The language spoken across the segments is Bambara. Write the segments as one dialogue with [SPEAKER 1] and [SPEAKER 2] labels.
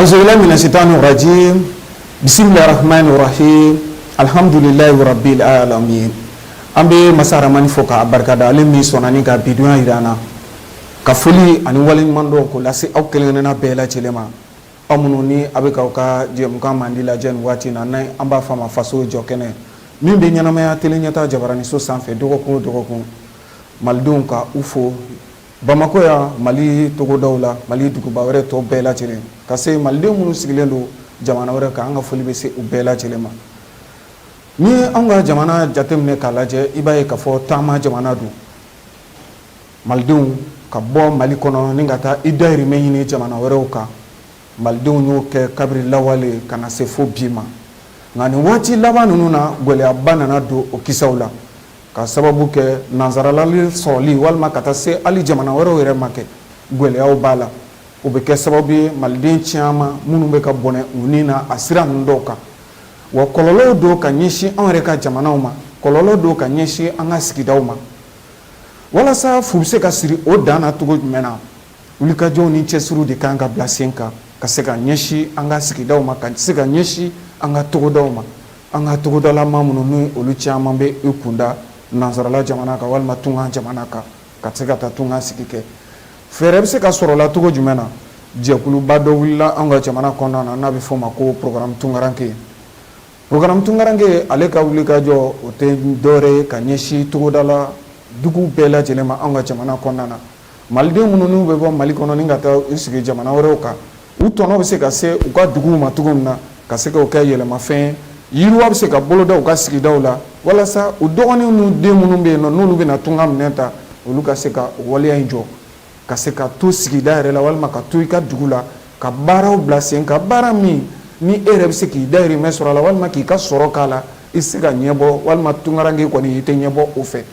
[SPEAKER 1] Auzubillahi minasyaitonir rajim. Bismillahirrahmanirrahim. Alhamdulillahi rabbil alamin. An bɛ masa Rahamani fo k'a barikada ale min sɔnna ni ka bidonya jira an na, ka foli ani waleɲuman dɔn k'o lase aw kelen-kelenna bɛɛ lajɛlen ma. Aw minnu ni a bɛ k'aw ka jɛmukan mandi lajɛ nin waati in na, n'an an b'a fɔ a ma faso jɔ kɛnɛ min bɛ ɲɛnamaya tele ɲɛta Jabaraniso sanfɛ dɔgɔkun o dɔgɔkun. Malidenw ka u fo Bamako yan, Mali togodaw la, Mali duguba wɛrɛ tɔ bɛɛ lajɛlen, ka se malidenw minnu sigilen don jamana wɛrɛ kan, an ka foli bɛ se u bɛɛ lajɛlen ma. Ni an ka jamana jateminɛ k'a lajɛ, i b'a ye k'a fɔ taama jamana don. Malidenw ka bɔ Mali kɔnɔ ni ka taa i dahirimɛ ɲini jamana wɛrɛw kan. Malidenw y'o kɛ kabiri lawale ka na se fo bi ma. Nka nin waati laban ninnu na gɛlɛyaba nana don o kisaw la, ka sababu kɛ nansaralali sɔrɔli walima ka taa se hali jamana wɛrɛw yɛrɛ ma kɛ gɛlɛyaw b'a la. O bɛ kɛ sababu ye maliden caman minnu bɛ ka bɔnɛ u ni na a sira ninnu dɔw kan. Wa kɔlɔlɔw don ka ɲɛsin anw yɛrɛ ka jamanaw ma, kɔlɔlɔ don ka ɲɛsin an ka sigidaw ma. Walasa fu bɛ se ka siri o dan na cogo jumɛn na, wulikajɔw ni cɛsiriw de kan ka bila sen kan ka se ka ɲɛsin an ka sigidaw ma, ka se ka ɲɛsin an ka togodaw ma. An ka togodalama minnu ni olu caman bɛ u kunda nansarala jamana kan walima tunga jamana kan, ka se ka taa tunga sigi kɛ. Fɛɛrɛ bɛ se ka sɔrɔ la cogo jumɛn na? Jɛkuluba dɔ wulila an ka jamana kɔnɔna na n'a bɛ fɔ o ma ko programme Tungaranke. Programme Tungaranke ale ka wulikajɔ o tɛ dɔwɛrɛ ye ka ɲɛsin togodala dugu bɛɛ lajɛlen ma an ka jamana kɔnɔna na. Maliden minnu n'u bɛ bɔ Mali kɔnɔ ni ka taa u sigi jamana wɛrɛw kan, u tɔnɔ bɛ se ka se u ka duguw ma cogo min na, ka se k'o kɛ yɛlɛmafɛn ye. Yiriwa bɛ se ka boloda u ka sigidaw la walasa u dɔgɔninw n'u den minnu bɛ yen nɔ n'olu bɛna tunga minɛ ta, olu ka se ka o waleya in jɔ, ka se ka to sigida yɛrɛ la walima ka to i ka dugu la, ka baaraw bila sen kan, baara min ni e yɛrɛ bɛ se k'i dahirimɛ sɔrɔ a la walima k'i ka sɔrɔ k'a la, i se ka ɲɛbɔ walima Tungaranke kɔni i tɛ ɲɛbɔ o fɛ.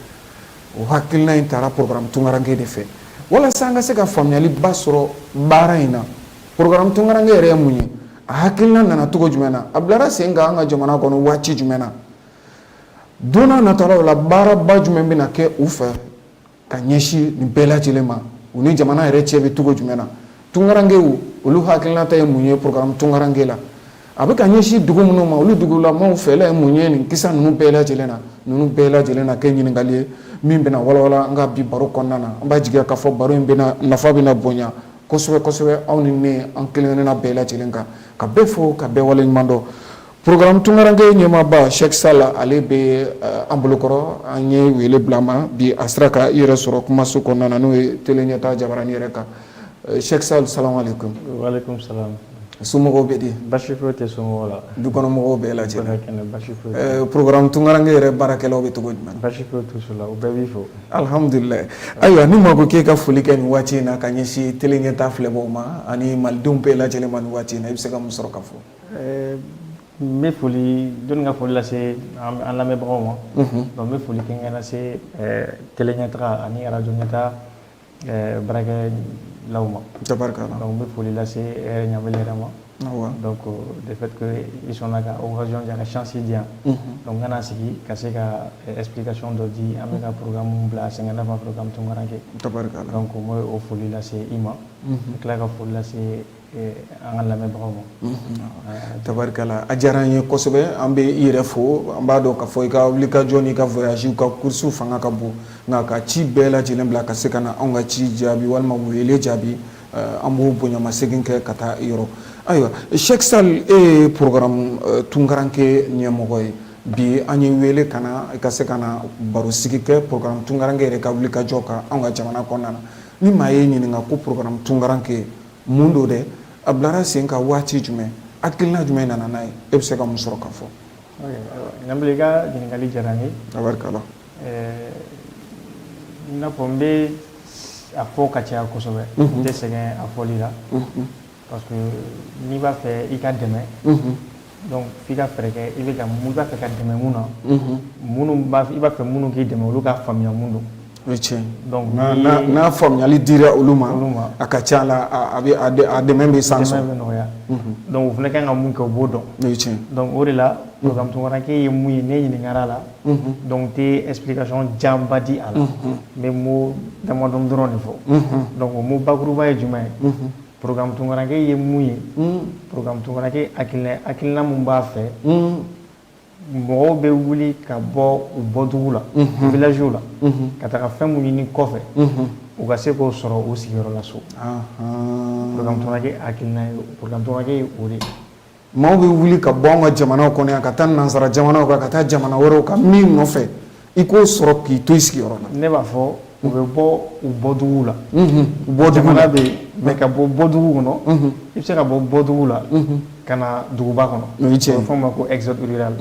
[SPEAKER 1] O hakilina in taara programme Tungaranke de fɛ walasa an ka se ka faamuyaliba sɔrɔ baara in na. Programme Tungaranke yɛrɛ ye mun ye? A hakilina nana cogo jumɛn na? A bilara sen kan an ka jamana kɔnɔ waati jumɛn na? Don n'a nataw la baaraba jumɛn bɛna kɛ u fɛ ka ɲɛsin nin bɛɛ lajɛlen ma? U ni jamana yɛrɛ cɛ bɛ cogo jumɛn na? Tungarankew olu hakilinata ye mun ye programme Tungaranke la? A bɛ ka ɲɛsin dugu minnu ma, olu dugulamaw fɛla ye mun ye nin kisa ninnu bɛɛ lajɛlen na? Ninnu bɛɛ lajɛlen na kɛ ɲininkali ye min bɛna walawala an ka bi baro kɔnɔna na. An b'a jigiya k'a fɔ baro in bɛna nafa bɛna bonya kosɛbɛ kosɛbɛ aw ni ne an kelen-kelenna bɛɛ lajɛlen kan, ka bɛɛ fo ka bɛɛ waleɲuman dɔn. Programme Tungaranke ɲɛmaaba Sheikh Sall ale bɛ an bolokɔrɔ, an ye wele bila ma bi a sera ka i yɛrɛ sɔrɔ kumaso kɔnɔna na n'o ye tele ɲɛta Jabarani yɛrɛ kan. Sheikh Sall, salamu alaikum.
[SPEAKER 2] Wa alaikum salam.
[SPEAKER 1] Somɔgɔw bɛ di?
[SPEAKER 2] Basi foyi tɛ somɔgɔw la.
[SPEAKER 1] Dukɔnɔmɔgɔw bɛɛ lajɛlen.
[SPEAKER 2] Basi foyi tɛ.
[SPEAKER 1] Programme Tungaranke yɛrɛ baarakɛlaw bɛ cogo jumɛn?
[SPEAKER 2] Basi foyi t'u si la, u bɛɛ b'i fo.
[SPEAKER 1] Alhamdulilayi. Ayiwa ni ma ko k'e ka foli kɛ nin waati in na ka ɲɛsin tele ɲɛta filɛbagaw ma ani malidenw bɛɛ lajɛlen ma nin waati in na, i bɛ se ka mun sɔrɔ ka fɔ?
[SPEAKER 2] N bɛ foli, jɔnni ka foli lase an lamɛnbagaw ma. Donc n bɛ foli kɛrɛnkɛrɛnnen lase tele ɲɛtaga ani radio ɲɛtaga baarakɛlaw ma.
[SPEAKER 1] Tabarikala.
[SPEAKER 2] Donc n bɛ foli lase Ɲamɛli yɛrɛ ma. Donc le fait que ils sont là ka occasion di yan, ka chance di yan. Donc n kana sigi ka se ka explication dɔ di an bɛ ka programme bila sɛgɛn nafa programme Tungaranke.
[SPEAKER 1] Tabarikala.
[SPEAKER 2] Donc n bɛ o foli lase i ma. N tila ka foli lase an ka lamɛnbagaw ma.
[SPEAKER 1] Tabarikala. A diyara an ye kosɛbɛ, an bɛ i yɛrɛ fo, an b'a dɔn k'a fɔ i ka wulikajɔ n'i ka voyage ka course fanga ka bon, nka ka ci bɛɛ lajɛlen bila ka se ka na anw ka ci jaabi walima wele jaabi, an b'o bonyamasegin kɛ ka taa i yɔrɔ. Ayiwa Sheikh Sall, e ye programme Tungaranke ɲɛmɔgɔ ye, bi an ye wele ka na i ka se ka na baro sigi kɛ programme Tungaranke yɛrɛ ka wulikajɔ kan anw ka jamana kɔnɔna na. Ni maa ye ɲininka ko programme Tungaranke mun don dɛ, a bilara sen kan waati jumɛn, hakilina jumɛn nana n'a ye, e bɛ se ka mun sɔrɔ ka fɔ?
[SPEAKER 2] Ɲamɛli, i ka ɲininkali diyara n ye.
[SPEAKER 1] Tabarikala.
[SPEAKER 2] I n'a fɔ n bɛ a fɔ ka caya kosɛbɛ, n tɛ sɛgɛn a fɔli la. Parce que n'i b'a fɛ i ka dɛmɛ, donc f'i ka fɛɛrɛ kɛ i b'a fɛ ka dɛmɛ mun na, i b'a fɛ minnu k'i dɛmɛ olu ka faamuya mun don.
[SPEAKER 1] O ye tiɲɛ ye. Donc n'a faamuyali dira olu ma, a ka ca la a dɛmɛ bɛ san sɔrɔ.
[SPEAKER 2] Dɛmɛ bɛ nɔgɔya. Donc o fana kan ka mun kɛ o b'o dɔn.
[SPEAKER 1] O ye tiɲɛ ye. Donc
[SPEAKER 2] o de la programme Tungaranke ye mun ye, ne ɲininkara la, donc tɛ explication janba di a la, n bɛ mot damadɔni dɔrɔn de fɔ. Donc o mot bakuruba ye jumɛn ye? programme tunkaranke ye mun ye programme tunkaranke hakilina mun b'a fɛ mɔgɔw bɛ wuli ka bɔ u bɔdugu la village la ka taga fɛn mun ɲini kɔfɛ u ka se k'o sɔrɔ u sigiyɔrɔ la so programme tunkaranke hakilina ye programme tunkaranke ye o de ye.
[SPEAKER 1] maaw bɛ wuli ka bɔ an ka jamanaw kɔnɔ yan ka taa nansara jamanaw kan ka taa jamana wɛrɛw kan min nɔfɛ i k'o sɔrɔ k'i to i sigiyɔrɔ la.
[SPEAKER 2] ne b'a fɔ u bɛ bɔ u bɔdugu la jamana bɛ yen mais ka bɔ bɔdugu kɔnɔ i bɛ se ka bɔ bɔdugu la ka na duguba kɔnɔ o bɛ fɔ o ma ko exode rural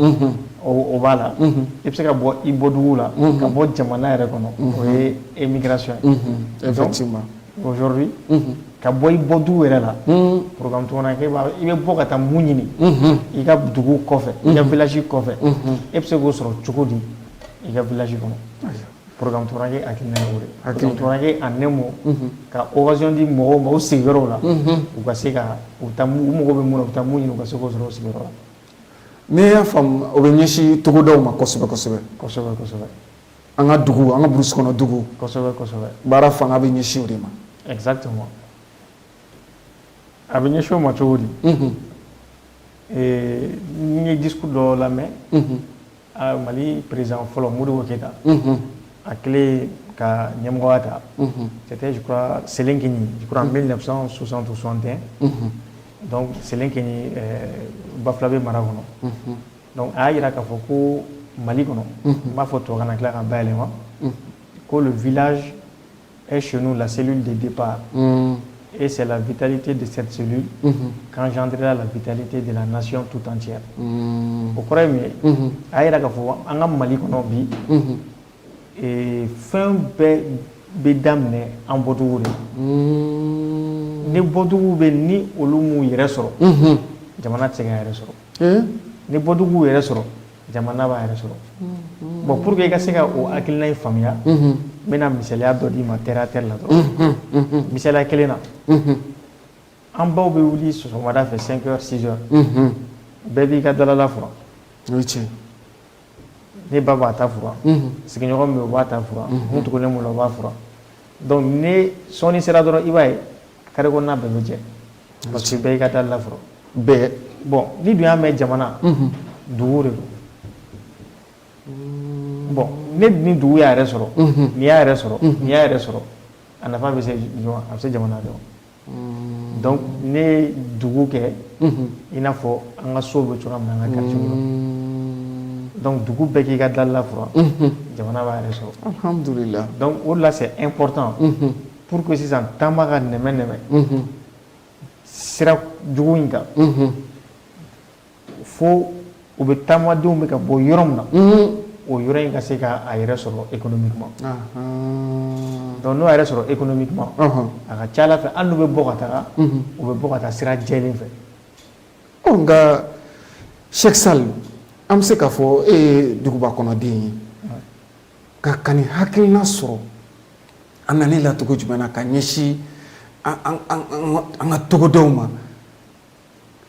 [SPEAKER 2] o b'a la i bɛ se ka bɔ i bɔdugu la ka bɔ jamana yɛrɛ kɔnɔ o ye émigration ye
[SPEAKER 1] effectivement
[SPEAKER 2] aujourd'hui ka bɔ i bɔdugu yɛrɛ la programme tunkaranke i bɛ bɔ ka taa mun ɲini i ka dugu kɔfɛ i ka village kɔfɛ e bɛ se k'o sɔrɔ cogo di i ka village kɔnɔ programme tunkaranke hakilina ye o de ye programme tunkaranke a nemo ka occasion di mɔgɔw ma u sigiyɔrɔw la u ka se ka u mago bɛ mun na u bɛ taa mun ɲini u ka se k'o sɔrɔ u sigiyɔrɔ la.
[SPEAKER 1] ne y'a faamu o bɛ ɲɛsin togodaw ma kosɛbɛ kosɛbɛ an ka dugu an ka burusi kɔnɔ dugu
[SPEAKER 2] kosɛbɛ
[SPEAKER 1] baara fanga bɛ ɲɛsin o de ma.
[SPEAKER 2] exactement a bɛ ɲɛsin o ma cogo di n ye discours dɔ lamɛn Mali président fɔlɔ Modibo Keyita a kɛlen ka ɲɛmɔgɔya ta c'était je crois Selenkɛɲi je crois en 1960 ou 61 donc Selenkɛɲi Bafulabe mara kɔnɔ donc a y'a jira k'a fɔ ko Mali kɔnɔ n b'a fɔ tubabukan na tila ka bayɛlɛma ko le village est chez nous la cellule de départ et c'est la vitalité de cette cellule qu'engendrera la vitalité de la nation tout entière. O kɔrɔ ye min ye a y'a jira k'a fɔ an ka Mali kɔnɔ bi fɛn bɛɛ bɛ daminɛ an bɔdugu de la ni bɔdugu bɛ ni olu m'u yɛrɛ sɔrɔ jamana tɛ se ka yɛrɛ sɔrɔ ni bɔdugu yɛrɛ sɔrɔ jamana b'a yɛrɛ sɔrɔ bon pour que i ka se ka o hakilina in faamuya n bɛna misaliya dɔ d'i ma terre à terre la dɔrɔn misaliya kelen na an baw bɛ wuli sɔgɔmada fɛ 5 heures 6 heures bɛɛ b'i ka dalala furan
[SPEAKER 1] o ye tiɲɛ
[SPEAKER 2] ne ba b'a ta furan sigiɲɔgɔn min bɛ o b'a ta furan mun tugunnen b'o la o b'a furan donc ne sɔnni sera dɔrɔn i b'a ye kare kɔnɔna bɛɛ bɛ jɛ parce que bɛɛ y'i ka dalala furan
[SPEAKER 1] bɛɛ
[SPEAKER 2] bon ni dun y'a mɛn jamana dugu de don bon ne ni dugu y'a yɛrɛ sɔrɔ n'i y'a yɛrɛ sɔrɔ a nafa bɛ se ɲɔgɔn a bɛ se jamana de ma donc ne ye dugu kɛ i n'a fɔ an ka so bɛ cogoya min na an ka quartier la donc dugu bɛɛ k'i ka dalala furan jamana b'a yɛrɛ sɔrɔ
[SPEAKER 1] alhamdulillah
[SPEAKER 2] donc o de la c'est important pour que sisan taama ka nɛmɛ sira jugu in kan fo u bɛ taamadenw bɛ ka bɔ yɔrɔ min na o yɔrɔ in ka se ka a yɛrɛ sɔrɔ économiquement donc n'o yɛrɛ sɔrɔ économiquement a ka ca Ala fɛ hali n'u bɛ bɔ ka taga u bɛ bɔ ka taa sira jɛlen fɛ.
[SPEAKER 1] nka Sheikh Saliu an bɛ se k'a fɔ e ye duguba kɔnɔden ye ka kani hakilina sɔrɔ an nana la cogo jumɛn na ka ɲɛsin an ka togodaw ma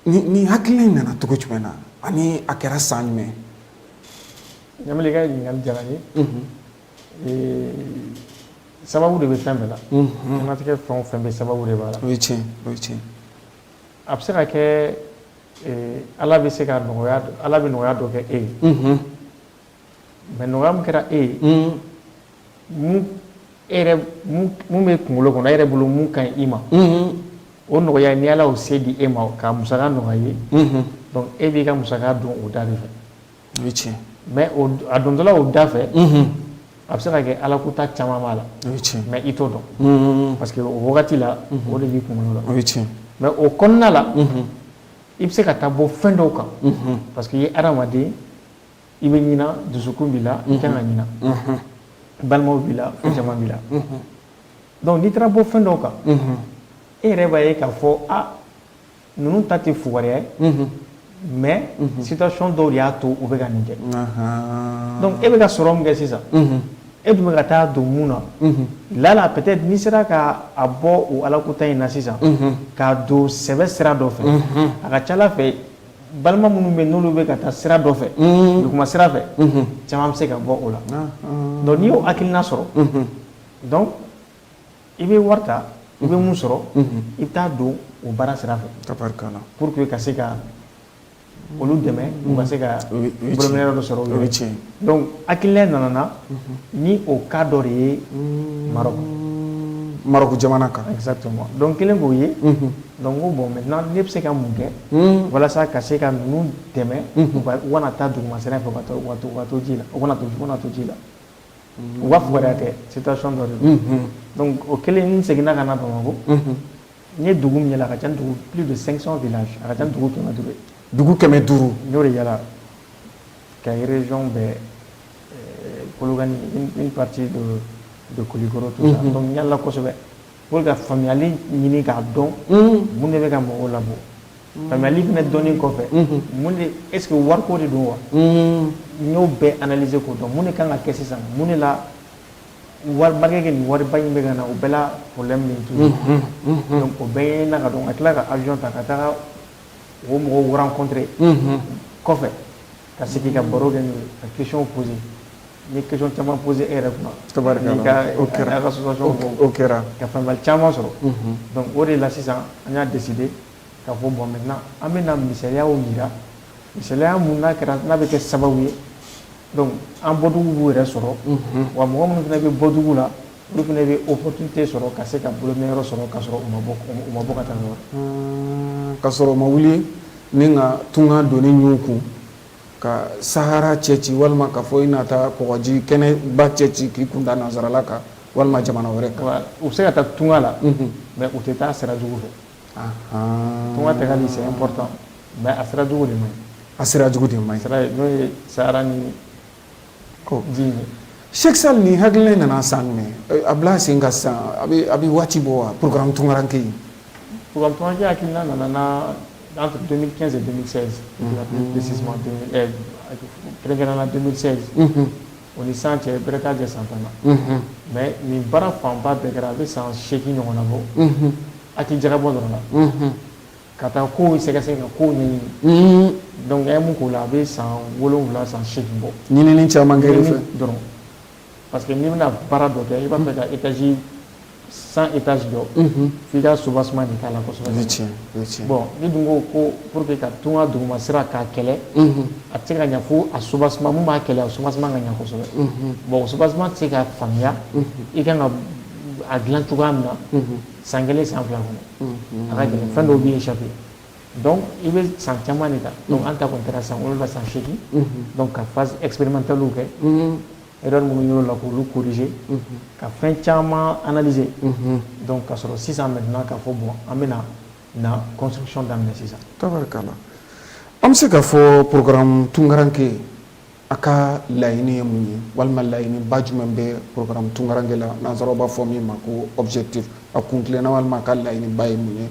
[SPEAKER 1] ni hakilina in nana cogo jumɛn na ani a kɛra san jumɛn.
[SPEAKER 2] Ɲamile i ka ɲininkali diyara n ye sababu de bɛ fɛn bɛɛ la diɲɛlatigɛ fɛn o fɛn bɛ sababu de b'a la
[SPEAKER 1] o ye tiɲɛ o ye tiɲɛ
[SPEAKER 2] a bɛ se ka kɛ Ala bɛ se ka nɔgɔya Ala bɛ nɔgɔya dɔ kɛ e ye mais nɔgɔya min kɛra e ye mun bɛ kunkolo kɔnɔ e yɛrɛ bolo mun ka ɲi i ma o nɔgɔya ni Ala y'o se di e ma ka musaka nɔgɔya i ye donc e b'i ka musaka don o da de fɛ
[SPEAKER 1] o ye tiɲɛ
[SPEAKER 2] mais a dontɔla o da fɛ a bɛ se ka kɛ Ala kuta caman b'a la
[SPEAKER 1] o ye tiɲɛ
[SPEAKER 2] mais i t'o dɔn parce que o wagati la o de b'i kunkolo la
[SPEAKER 1] o ye tiɲɛ
[SPEAKER 2] mais o kɔnɔna la i bɛ se ka taa bɔ fɛn dɔw kan parce que i ye adamaden i bɛ ɲina dusukun b'i la i kan ka ɲina balimaw b'i la fɛn caman b'i la donc n'i taara bɔ fɛn dɔw kan e yɛrɛ b'a ye k'a fɔ ninnu ta tɛ fugariya ye mais situation dɔw de y'a to u bɛ ka nin kɛ donc e bɛ ka sɔrɔ min kɛ sisan e dun bɛ ka taa don mun na lala peut-être n'i sera ka a bɔ o alakuta in na sisan k'a don sɛbɛ sira dɔ fɛ a ka ca Ala fɛ balima minnu bɛ n'olu bɛ ka taa sira dɔ fɛ duguma sira fɛ caman bɛ se ka bɔ o la donc n'i y'o hakilina sɔrɔ donc i bɛ wari ta i bɛ mun sɔrɔ i bɛ taa don o baara sira fɛ
[SPEAKER 1] tabarikala
[SPEAKER 2] pour que ka se ka olu dɛmɛ u ka se ka bolominɛyɔrɔ dɔ sɔrɔ o yɔrɔ
[SPEAKER 1] tiɲɛ
[SPEAKER 2] donc hakilina nana na ni o cas dɔ de ye Maroc
[SPEAKER 1] Maroc jamana kan
[SPEAKER 2] exactement donc kelen k'o ye donc n ko bon maintenant ne bɛ se ka mun kɛ walasa ka se ka ninnu dɛmɛ u kana taa duguma sira fɛ u ka to ji la u kana to ji la u b'a fugariya tɛ situation dɔ de don donc o kelen n seginna ka na Bamako n ye dugu min yala a ka ca ni dugu plus de 500 villages a ka ca ni dugu 500 ye
[SPEAKER 1] dugu 500
[SPEAKER 2] n y'o de yala ka région bɛɛ Kolokani une partie de Kulikoro tout ça donc n yala kosɛbɛ pour ka faamuyali ɲini k'a dɔn mun de bɛ ka mɔgɔw labɔ faamuyali fana dɔnni kɔfɛ mun de est ce que wariko de don wa n y'o bɛɛ analyser k'o dɔn mun de kan ka kɛ sisan mun de la wari barikakɛ nin wariba in bɛ ka na o bɛɛ la problème min toujours donc o bɛɛ ye na ka dɔn ka tila ka avion ta ka taga o mɔgɔw rencontrer kɔfɛ ka se k'i ka baro kɛ n'o ye ka question poser n ye question caman poser e yɛrɛ kunna
[SPEAKER 1] tabarikala o kɛra
[SPEAKER 2] ka association
[SPEAKER 1] o kɛra
[SPEAKER 2] ka faamuyali caman sɔrɔ donc o de la sisan an y'a décider ka fɔ bon maintenant an bɛna misaliyaw yira misaliya mun n'a kɛra n'a bɛ kɛ sababu ye donc an bɔdugu b'u yɛrɛ sɔrɔ wa mɔgɔ minnu fana bɛ bɔdugu la olu fana bɛ opportunité sɔrɔ ka se ka bolominɛyɔrɔ sɔrɔ ka sɔrɔ u ma bɔ ka taa yɔrɔ
[SPEAKER 1] ka sɔrɔ u ma wuli ni ka tunga donni ɲɔgɔn kun ka Sahara cɛci walima ka fɔ i na taa kɔgɔji kɛnɛba cɛci k'i kun da nansarala kan walima jamana wɛrɛ kan
[SPEAKER 2] u bɛ se ka taa tunga la mais u tɛ taa sira jugu fɛ tunga tagali c'est important mais a sira jugu de man ɲi
[SPEAKER 1] a sira jugu de man ɲi
[SPEAKER 2] sira n'o ye Sahara ni ji in ye
[SPEAKER 1] Sheikh Sall ni hakilina nana san jumɛn a bila sen ka sisan a bɛ waati bɔ wa programme tungaranke in
[SPEAKER 2] programme tungaranke hakilina nana entre 2015 et 2016 plus précisément préférant 2016 o ni san cɛ bɛrɛ t'a jɛ san 10 na mais nin baara fanba bɛɛ kɛra a bɛ san 8 ɲɔgɔn na bɔ hakili jagabɔ dɔrɔn la ka taa kow sɛgɛsɛgɛ ka kow ɲɛɲini donc an ye mun k'o la a bɛ san 7 san 8 bɔ
[SPEAKER 1] ɲinini caman kɛ fɛ
[SPEAKER 2] dɔrɔn parce que n'i bɛna baara dɔ kɛ i b'a fɛ ka étage 100 étages jɔ f'i ka soubassement de k'a la kosɛbɛ bon ni dun ko pour que ka tunga duguma sira k'a kɛlɛ a tɛ se ka ɲɛ fo a soubassement mun b'a kɛlɛ a soubassement ka ɲɛ kosɛbɛ bon o soubassement tɛ se ka faamuya i kan ka a dilan cogoya min na san 1 san 2 kɔnɔ a ka gɛlɛn fɛn dɔw b'i échappé donc i bɛ san caman de ta donc an ta kɔni kɛra san 7 san 8 donc ka phase expérimentale kɛ erreur minnu y'o la k'olu corriger ka fɛn caman analyser donc ka sɔrɔ sisan maintenant k'a fɔ bon an bɛna na construction daminɛ sisan
[SPEAKER 1] tabarikala an bɛ se k'a fɔ programme tungaranke a ka laɲini ye mun ye walima laɲini ba jumɛn bɛ programme tungaranke la nansaraw b'a fɔ min ma ko objectif a kun tilenna walima a ka laɲini ba ye mun ye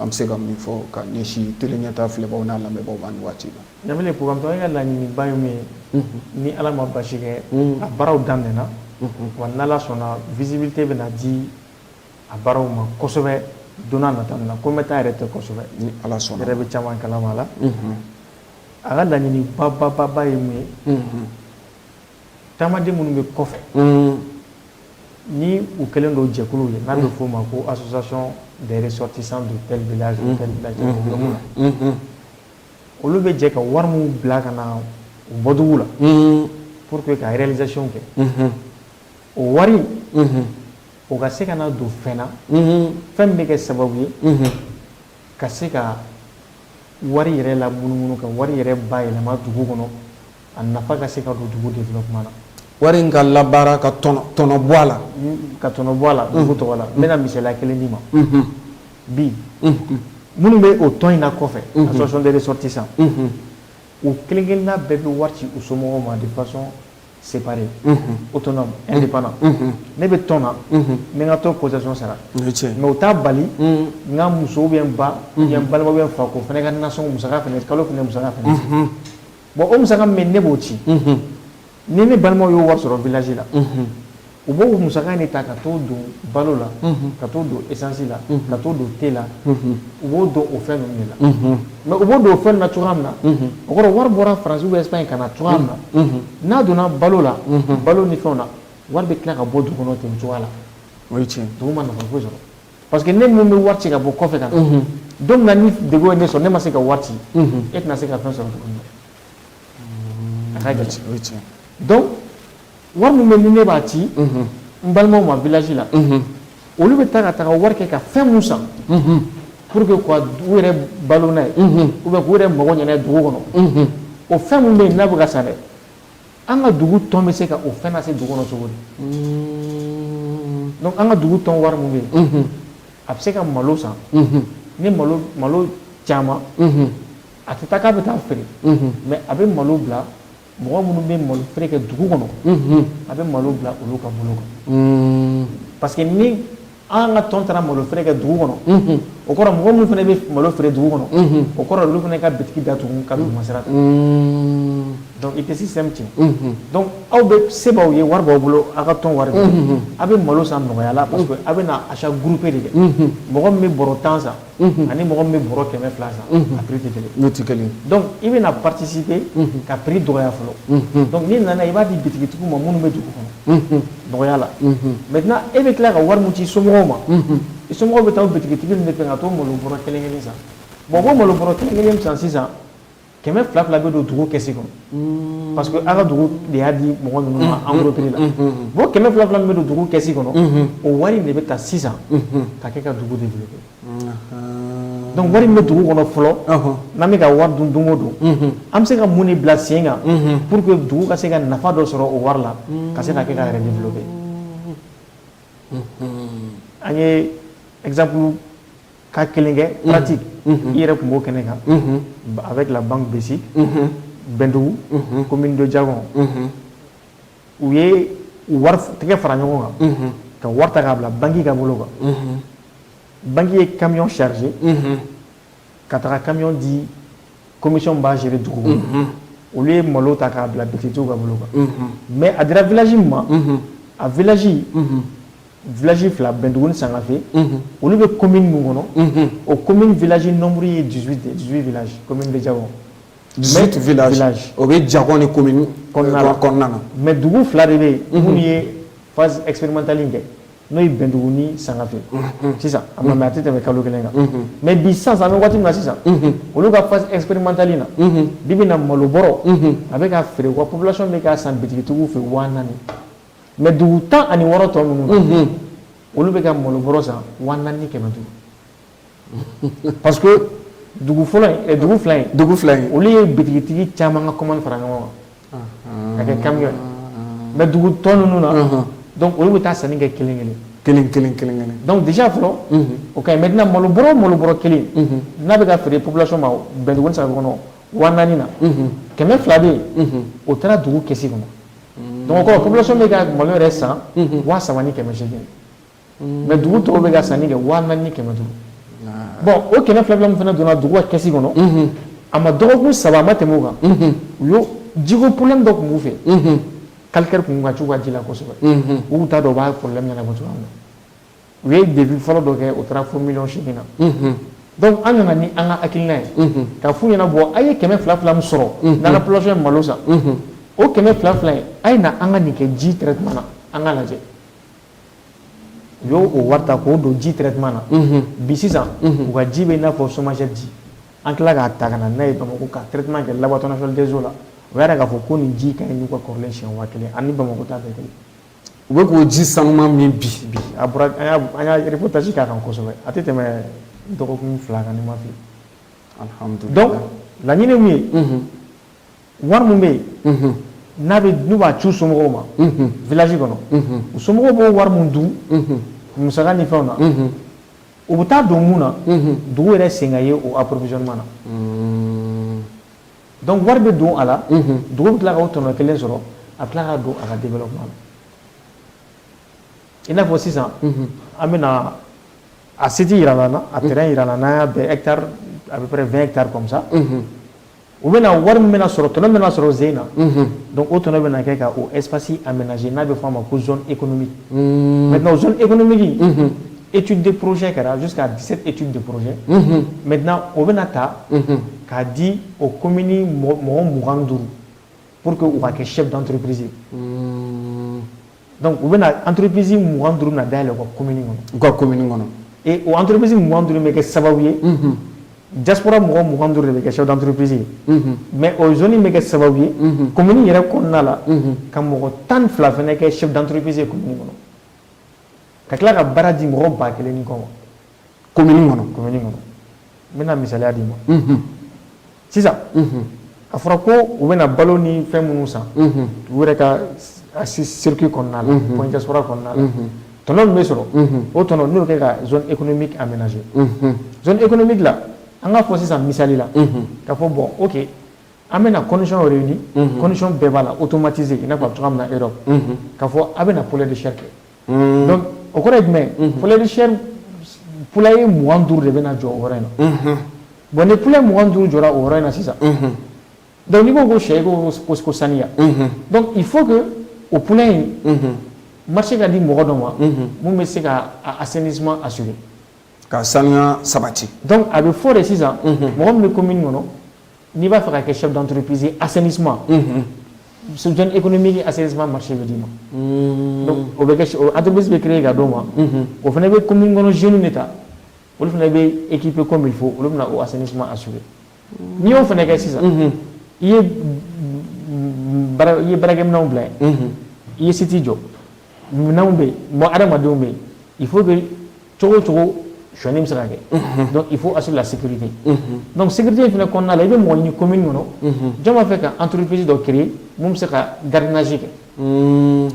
[SPEAKER 1] an bɛ se ka min fɔ ka ɲɛsin teleɲɛta filɛbaw n'a lamɛnbaw ma nin waati la
[SPEAKER 2] ɲamile programme tungaranke ka laɲini ba ye min ye ni ala ma basi kɛ a baaraw daminɛna wa n'ala sɔnna visibilité bɛna di a baaraw ma kosɛbɛ don n'a nata la ko n bɛ taa yɛrɛ tɛ kosɛbɛ
[SPEAKER 1] ni ala sɔnna
[SPEAKER 2] yɛrɛ bɛ caman kalama la a ka laɲini ba ye mun ye taamaden minnu bɛ kɔfɛ ni u kɛlen don jɛkulu ye n'a bɛ f'o ma ko association des ressortissants de tel village ou tel village olu bɛ jɛ ka wari min bila ka na u bɔdugu la pour que ka réalisation kɛ o wari o ka se ka na don fɛn na fɛn min bɛ kɛ sababu ye ka se ka wari yɛrɛ la munumunu ka wari yɛrɛ bayɛlɛma dugu kɔnɔ a nafa ka se ka don dugu développement na
[SPEAKER 1] wari in ka labaara ka tɔnɔ bɔ a la
[SPEAKER 2] ka tɔnɔ bɔ a la dugu tɔgɔ la n bɛna misaliya kelen d'i ma bi minnu bɛ o tɔn in na kɔfɛ association des ressortissants u kelen kelenna bɛɛ bɛ wari ci u somɔgɔw ma de façon séparée autonome indépendant ne bɛ tɔn na n bɛ n ka tɔn cotisation sara mais u t'a bali n ka muso ou bien n ba ou bien n balima ou bien n fa ko fana ka nasɔngɔ musaka fana kalo fana musaka fana bon o musaka min ne b'o ci ni ne balimaw y'o wari sɔrɔ village la u b'o musaka in de ta ka t'o don balo la ka t'o don essence la ka t'o don thé la u b'o don o fɛn ninnu de la mais u b'o don o fɛn na cogoya min na o kɔrɔ wari bɔra France ou bien Espagne ka na cogoya min na n'a donna balo la balo ni fɛnw na wari bɛ tila ka bɔ dugu kɔnɔ ten cogoya la
[SPEAKER 1] o ye tiɲɛ
[SPEAKER 2] dugu ma nafa foyi sɔrɔ parce que ne mun bɛ wari ci ka bɔ kɔfɛ ka na donc na ni degun ye ne sɔrɔ ne ma se ka wari ci e tɛna se ka fɛn sɔrɔ tuguni a ka gɛlɛn donc wari min bɛ ni ne b'a ci n balimaw ma village la olu bɛ taa ka taga wari kɛ ka fɛn mun san pour que quoi u yɛrɛ balo n'a ye ou bien k'u yɛrɛ mago ɲɛ n'a ye dugu kɔnɔ o fɛn mun bɛ yen n'a bɛ ka san dɛ an ka dugu tɔn bɛ se ka o fɛn lase dugu kɔnɔ cogo di donc an ka dugu tɔn wari mun bɛ yen a bɛ se ka malo san ni malo caman a tɛ taa k'a bɛ taa feere mais a bɛ malo bila mɔgɔ minnu bɛ malo feere kɛ dugu kɔnɔ a bɛ malo bila olu ka bolo kan parce que ni an ka tɔn taara malo feere kɛ dugu kɔnɔ o kɔrɔ mɔgɔ minnu fana bɛ malo feere dugu kɔnɔ o kɔrɔ olu fana ka bitiki datugu ka duguma sira ta donc i tɛ système tiɲɛ donc aw bɛ se b'aw ye wari b'aw bolo aw ka tɔn wari bɛ a bɛ malo san nɔgɔya la parce que a bɛ na achat groupé de kɛ mɔgɔ min bɛ bɔrɔ 10 san ani mɔgɔ min bɛ bɔrɔ 200 san a prix tɛ kelen n'o tɛ kelen donc i bɛ na participer ka prix dɔgɔya fɔlɔ donc n'i nana i b'a di bitigitigiw ma minnu bɛ dugu kɔnɔ nɔgɔya la maintenant e bɛ tila ka wari mun ci somɔgɔw ma i somɔgɔw bɛ taa o bitigitigi ninnu de fɛ ka t'o malo bɔrɔ kelen kelen san bon o malo bɔrɔ kelen kelen san sisan 200 bɛ don dugu kɛsi kɔnɔ parce que an ka dugu de y'a di mɔgɔ ninnu ma engros prix la bon 200 min bɛ don dugu kɛsi kɔnɔ o wari de bɛ ta sisan ka kɛ ka dugu développer donc wari min bɛ dugu kɔnɔ fɔlɔ n'an bɛ ka wari dun don o don an bɛ se ka mun de bila sen kan pour que dugu ka se ka nafa dɔ sɔrɔ o wari la ka se ka kɛ ka yɛrɛ développer an ye exemple ka kelen kɛ pratique i yɛrɛ tun b'o kɛnɛ kan avec la banque BESI Bɛndugu commune de Diagon u ye wari tɛgɛ fara ɲɔgɔn kan ka wari ta k'a bila banque ka bolo kan banque ye camion chargé ka taga camion di commission b'a gérer dugu kɔnɔ olu ye malo ta k'a bila bitigitigiw ka bolo kan mais a dira village min ma a village fila Bɛndugu ni Sangafe olu bɛ commune min kɔnɔ o commune village nombre ye 18 village commune de Diagon
[SPEAKER 1] 18 village o bɛ Diagon ni commune kɔnɔna na
[SPEAKER 2] mais dugu fila de bɛ yen minnu ye phase expérimentale kɛ n'o ye Bɛndugu ni Sangafe sisan a ma mɛ a tɛ tɛmɛ kalo kelen kan mais bi sisan an bɛ waati min na sisan olu ka phase expérimentale na bi bɛ na malo bɔrɔ a bɛ ka feere wa population bɛ k'a san bitigitigiw fɛ 4000 mais dugu 16 tɔ ninnu olu bɛ ka malo bɔrɔ san 4500 parce que dugu fila in olu ye bitigitigi caman ka commande fara ɲɔgɔn kan ka kɛ camion mais dugu tɔ ninnu na donc olu bɛ taa sanni kɛ kelen donc déjà fɔlɔ o ka ɲi maintenant malo bɔrɔ kelen n'a bɛ ka feere population ma Bɛndugu ni Sangafe kɔnɔ 4000 na 200 bɛ yen o taara dugu kɛsi kɔnɔ donc o kɔrɔ population bɛ ka malo yɛrɛ san 3800 mais dugu tɔw bɛ ka sanni kɛ 4500 bon o 200 min fana donna dugu ka kɛsi kɔnɔ a ma dɔgɔkun 3 a ma tɛmɛ o kan u y'o jiko problème dɔ tun b'u fɛ calcaire tun ka c'u ka ji la kosɛbɛ u t'a dɔn u b'a problème ɲɛnabɔ cogoya min na u ye devis fɔlɔ dɔ kɛ o taara fo 800,000 na donc an nana ni an ka hakilina ye ka f'u ɲɛna bɔ a ye 200 min sɔrɔ n'an ka population ye malo san o 200 in a ye na an ka nin kɛ ji traitement na an ka lajɛ u y'o wari ta k'o don ji traitement na bi sisan u ka ji bɛ i n'a fɔ somagère ji an tila k'a ta ka na n'a ye Bamakɔ ka traitement kɛ laboratoire national des eaux la o yɛrɛ k'a fɔ ko nin ji ka ɲi n'u ka kɔrɔlen siɲɛ 1000 ani Bamakɔ ta bɛɛ kelen
[SPEAKER 1] u bɛ k'o ji sanuman min bi
[SPEAKER 2] a bɔra an y'a reportage k'a kan kosɛbɛ a tɛ tɛmɛ dɔgɔkun 2 kan ni ma fili alhamdulilah donc laɲini min ye wari min bɛ yen n'u b'a ci u somɔgɔw ma village kɔnɔ u somɔgɔw b'o wari min dun musaka ni fɛnw na u bɛ taa don mun na dugu yɛrɛ sen ka ye o approvisionnement na donc wari bɛ don a la dugu bɛ tila ka o tɔnɔ kelen sɔrɔ a tila ka don a ka développement la i n'a fɔ sisan an bɛ na a site yira la a terrain yira la n'an y'a bɛɛ hectare à peu près 20 hectares comme ça u bɛna wari min bɛna sɔrɔ tɔnɔ bɛna sɔrɔ zen na donc o tɔnɔ bɛna kɛ ka o espace aménager n'a bɛ fɔ a ma ko zone économique maintenant zone économique étude de projet kɛra jusqu'à 17 études de projet maintenant o bɛna ta k'a di o commune mɔgɔ 25 pour que u ka kɛ chef d'entreprise donc u bɛna entreprise 25 na dayɛlɛ u ka commune kɔnɔ et o entreprise mugan duuru bɛ kɛ sababu ye diaspora mɔgɔ mugan duuru de bɛ kɛ chef d'entreprise ye mais o zone in bɛ kɛ sababu ye commune yɛrɛ kɔnɔna la ka mɔgɔ 12 fɛnɛ kɛ chef d'entreprise ye commune kɔnɔ ka tila ka baara di mɔgɔ 1000 ni kɔ ma
[SPEAKER 1] commune kɔnɔ
[SPEAKER 2] n bɛna misaliya d'i ma sisan a fɔra ko u bɛna balo ni fɛn minnu san u yɛrɛ ka circuit kɔnɔna la point diaspora kɔnɔna la tɔnɔ min bɛ sɔrɔ o tɔnɔ n'o kɛ ka zone économique aménagée zone économique la an ka fɔ sisan misali la ka fɔ bon ok an bɛna condition réunie condition bɛɛ b'a la automatisé i n'a fɔ a bɛ cogoya min na Europe ka fɔ a bɛna poulet de chair kɛ donc o kɔrɔ ye jumɛn poulet de chair poulailler 25 de bɛna jɔ o yɔrɔ in na bon ni poulet 25 jɔra o yɔrɔ in na sisan donc n'i ko ko sɛ ko saniya donc il faut que o poulet in marché ka di mɔgɔ dɔ ma mun bɛ se ka assainissement assurer
[SPEAKER 1] ka saniya sabati
[SPEAKER 2] donc a bɛ fɔ de sisan mɔgɔ min bɛ commune kɔnɔ n'i b'a fɛ ka kɛ chef d'entreprise ye assainissement zone économique assainissement marché bɛ d'i ma donc o bɛ kɛ entreprise bɛ créer ka d'o ma o fana bɛ commune kɔnɔ jeunes de ta olu fana bɛ équiper comme il faut olu bɛna o assainissement assurer n'i y'o fana kɛ sisan i ye baarakɛminɛnw bila yen i ye site jɔ minɛnw bɛ yen mɔgɔ adamadenw bɛ yen il faut que cogo o cogo sonyani bɛ se ka kɛ donc il faut assurer la sécurité donc sécurité fana kɔnɔna la i bɛ mɔgɔ ɲini commune kɔnɔ jɔn b'a fɛ ka entreprise dɔ créer mun bɛ se ka gardiennage kɛ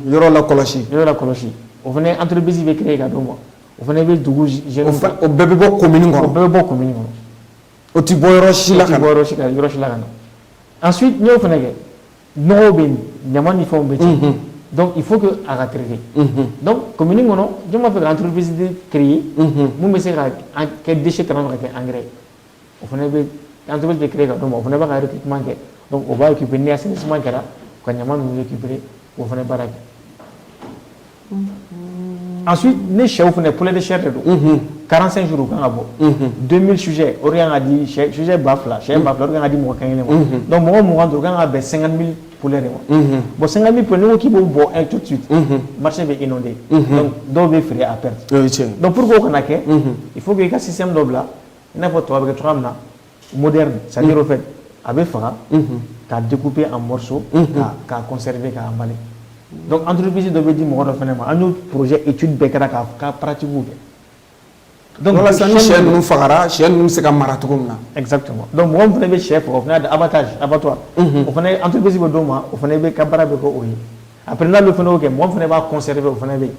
[SPEAKER 1] yɔrɔ lakɔlɔsi
[SPEAKER 2] o fana entreprise bɛ créer ka d'o ma o fana bɛ dugu jeunes
[SPEAKER 1] o bɛɛ bɛ bɔ commune kɔnɔ o ti bɔ yɔrɔ si la ka na ensuite n'i y'o fana kɛ nɔgɔw bɛ yen ɲama ni fɛnw bɛ ten donc il faut que a ka traiter donc commune kɔnɔ jɔn b'a fɛ ka entreprise créer mun bɛ se ka kɛ déchet transformé ka kɛ engrais o fana bɛ entreprise bɛ créer ka d'o ma o fana b'a ka recrutement kɛ donc o b'a occuper ni assainissement kɛra ka ɲama ninnu récupérer o fana baara kɛ ensuite ni sɛw fana poulet de chair de don 45 jours u kan ka bɔ 2000 sujets o de kan ka di sujet 2000 sɛ 2000 o de kan ka di mɔgɔ kelen ma donc mɔgɔ 20 o kan ka bɛn 50 000 poulets de ma bon 50 000 poulets n'i ko k'i b'o bɔ tout de suite marché bɛ inondé donc dɔw bɛ feere à perte donc pour que o kana kɛ il faut que i ka système dɔ bila i n'a fɔ tɔw bɛ kɛ cogoya min na moderne c'est à dire au fait a bɛ faga k'a découper en morceaux k'a conserver k'a emballer donc entreprise dɔ bɛ di mɔgɔ dɔ fana ma an y'o projet étude bɛɛ kɛra k'a pratique kɛ donc walasa ni sɛ ninnu fagara sɛ ninnu bɛ se ka mara cogo min na
[SPEAKER 2] exactement donc mɔgɔ min fana bɛ sɛ faga o fana y'a abattoir o fana entreprise bɛ d'o ma o fana bɛ ka baara bɛ kɛ o ye après n'ale fana y'o kɛ mɔgɔ min fana b'a conserver o fana bɛ yen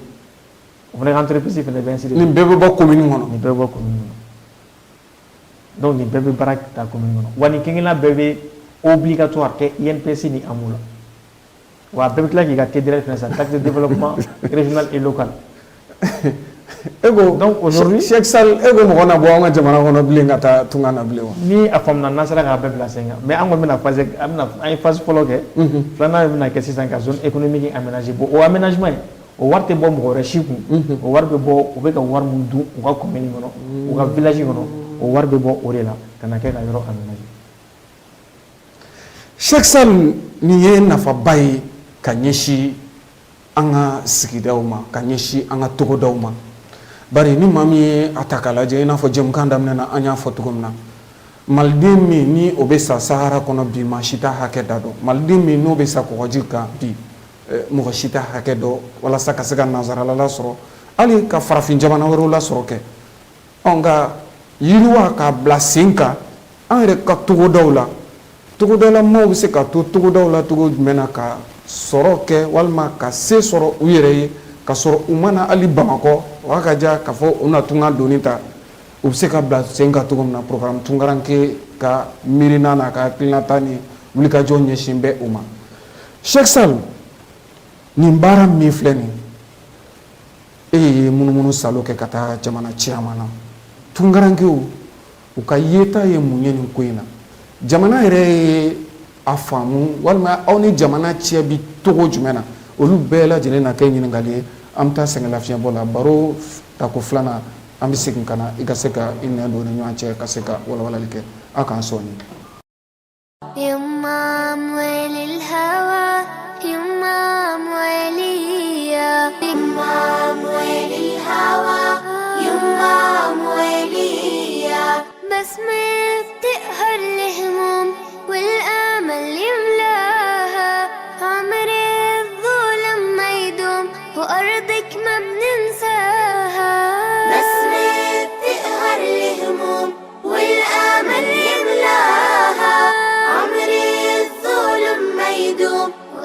[SPEAKER 2] o fana ka entreprise fana bɛ ainsi de suite
[SPEAKER 1] nin bɛɛ bɛ bɔ commune kɔnɔ
[SPEAKER 2] donc nin bɛɛ bɛ baara ta commune kɔnɔ wa nin kelen-kelenna bɛɛ bɛ obligatoire kɛ INPS ni AMO la wa bɛɛ bɛ tila k'i ka TDR fana sa taxe de développement régional et local
[SPEAKER 1] donc aujourd'hui Cheikh Sall ego mɔgɔ na bɔ an ka jamana kɔnɔ bilen ka taa tunga na bilen wa
[SPEAKER 2] ni a faamuna n'an sera k'a bɛɛ bila sen kan mais an kɔni bɛna phase an ye phase fɔlɔ kɛ filanan bɛna kɛ sisan ka zone économique aménagée bon o aménagement in o wari tɛ bɔ mɔgɔ wɛrɛ si kun o wari bɛ bɔ u bɛ ka wari min dun u ka commune kɔnɔ u ka village kɔnɔ o wari bɛ bɔ o de la ka na kɛ ka yɔrɔ aménager
[SPEAKER 1] Cheikh Sall nin ye nafaba ye ka ɲɛsin an ka sigidaw ma ka ɲɛsin an ka togodaw ma bari ni maa min ye a ta k'a lajɛ i n'a fɔ jɛmukan daminɛ an y'a fɔ cogo min na maliden min ni o bɛ sa Sahara kɔnɔ bi maa si t'a hakɛ da dɔn maliden min n'o bɛ sa kɔgɔji kan bi mɔgɔ si t'a hakɛ dɔn walasa ka se ka nansarala lasɔrɔ hali ka farafin jamana wɛrɛw lasɔrɔ kɛ nka yiriwa k'a bila sen kan an yɛrɛ ka togodaw la togodala maaw bɛ se ka to togodaw la togo jumɛn na ka sɔrɔ kɛ walima ka se sɔrɔ u yɛrɛ ye ka sɔrɔ u mana hali Bamakɔ o ka diya k'a fɔ u na tunga donni ta u bɛ se ka bila sen kan cogo min na programme tunkaranke ka miirina n'a ka hakilinata ni wulikajɔ ɲɛsin bɛ u ma Cheikh Sall nin baara min filɛ nin e ye munumunu salo kɛ ka taa jamana caman na tunkarankew u ka yeta ye mun ye nin ko in na jamana yɛrɛ ye a faamu walima aw ni jamana cɛ bi togo jumɛn na olu bɛɛ lajɛlen na kɛ ɲininkali ye an bɛ taa sɛgɛn lafiɲɛbɔ la baro tako filanan an bɛ segin ka na i ka se ka i nɛ don ni ɲɔgɔn cɛ ka se ka walawalali kɛ aw k'an sɔn ye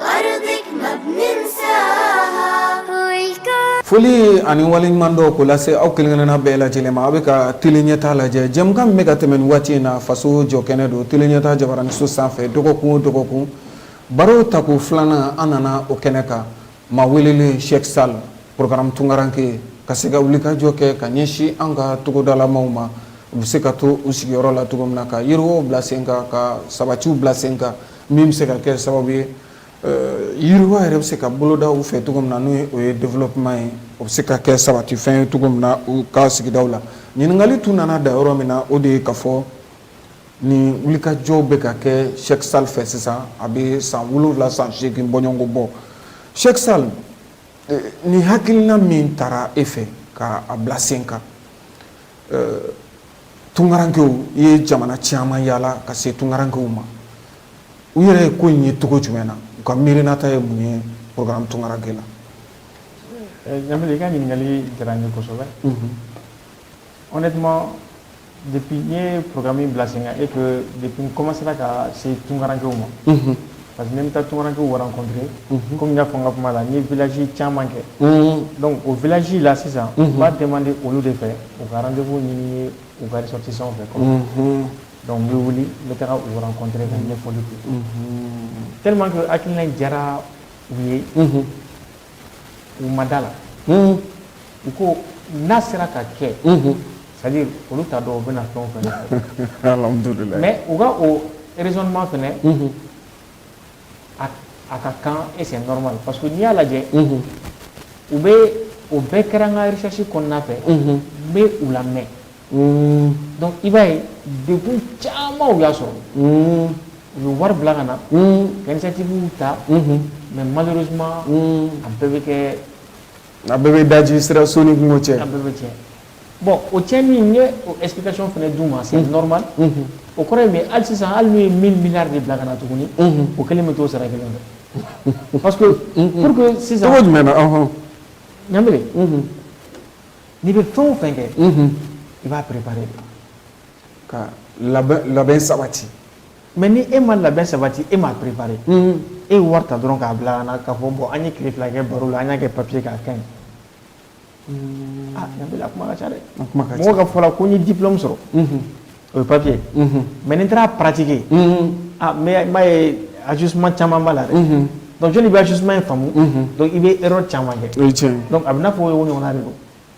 [SPEAKER 3] وأرضك ما بننساها
[SPEAKER 1] foli ani waliɲuman dɔ ko lase aw kelenkelenna bɛɛ lajɛlen ma a bɛ ka teleɲɛta lajɛ jɛmukan min bɛ ka tɛmɛ nin waati in na faso jɔkɛnɛ don teleɲɛta jabaraniso sanfɛ dɔgɔkun o dɔgɔkun baro tako filanan an nana o kɛnɛ kan maa welelen Sheikh Sall programme tunkaranke ka se ka wulikajɔ kɛ ka ɲɛsin an ka togodalamaw ma u bɛ se ka to u sigiyɔrɔ la cogo min na ka yiriwaw bila sen kan ka sabatiw bila sen kan min bɛ se ka kɛ sababu ye yiriwa yɛrɛ bɛ se ka boloda u fɛ cogo min na n'o ye o ye développement ye o bɛ se ka kɛ sabatifɛn ye cogo min na u ka sigidaw la ɲininkali tun nana da yɔrɔ min na o de ye ka fɔ nin wulikajɔw bɛ ka kɛ Sheikh Sall fɛ sisan a bɛ san 7 san 8 bɔɲɔgɔnko bɔ Sheikh Sall nin hakilina min taara e fɛ ka a bila sen kan tunkarankew i ye jamana caman yaala ka se tunkarankew ma u yɛrɛ ye ko in ye cogo jumɛn na u ka miirinata ye mun ye programme tunkaranke la
[SPEAKER 2] Ɲamile i ka ɲininkali diyara n ye kosɛbɛ honnêtement depuis n ye programme in bila sen kan et que depuis n commencera ka se tunkarankew ma parce que ne bɛ taa tunkarankew rencontrer comme n y'a fɔ n ka kuma la n ye village caman kɛ donc o village la sisan n b'a demander olu de fɛ u ka rendez-vous ɲini u ka ressortissants fɛ donc n bɛ wuli n bɛ taga u rencontrer ka ɲɛfɔli kɛ tellement que hakilina diyara u ye u ma da la u ko n'a sera ka kɛ c'est-à-dire olu t'a dɔn u bɛna fɛn o fɛn kɛ
[SPEAKER 1] alhamdulillah
[SPEAKER 2] mais u ka o raisonnement fɛnɛ a ka kan et c'est normal parce que n'i y'a lajɛ u bɛ o bɛɛ kɛra n ka recherche kɔnɔna fɛ n bɛ u lamɛn donc i b'a ye degun caman u y'a sɔrɔ u ye wari bila ka na ka initiative ta mais malheureusement a bɛɛ bɛ kɛ
[SPEAKER 1] a bɛɛ bɛ daji sira so ni kungo cɛ
[SPEAKER 2] a bɛɛ bɛ tiɲɛ bon o tiɲɛni n ye o explication fɛnɛ d'u ma c'est normal o kɔrɔ ye mais hali sisan hali n'u ye 1000 milliards de bila ka na tuguni o kelen bɛ t'o sara kelen fɛ parce que pour que sisan
[SPEAKER 1] cogo jumɛn na
[SPEAKER 2] Ɲamile n'i bɛ fɛn o fɛn kɛ i b'a préparer
[SPEAKER 1] ka labɛn sabati
[SPEAKER 2] mais ni e ma labɛn sabati e m'a préparer e ye wari ta dɔrɔn k'a bila ka na k'a fɔ bon an ye tile fila kɛ baro la an y'a kɛ papier k'a kaɲi Ɲamile a kuma ka ca dɛ mɔgɔ ka fɔ la ko n ye diplôme sɔrɔ o ye papier mais ni n taara pratiquer mais m'a ye ajustement caman b'a la dɛ donc jɔnni bɛ ajustement in faamu donc i bɛ erreur caman kɛ donc a bɛ n'a fɔ o ɲɔgɔnna de don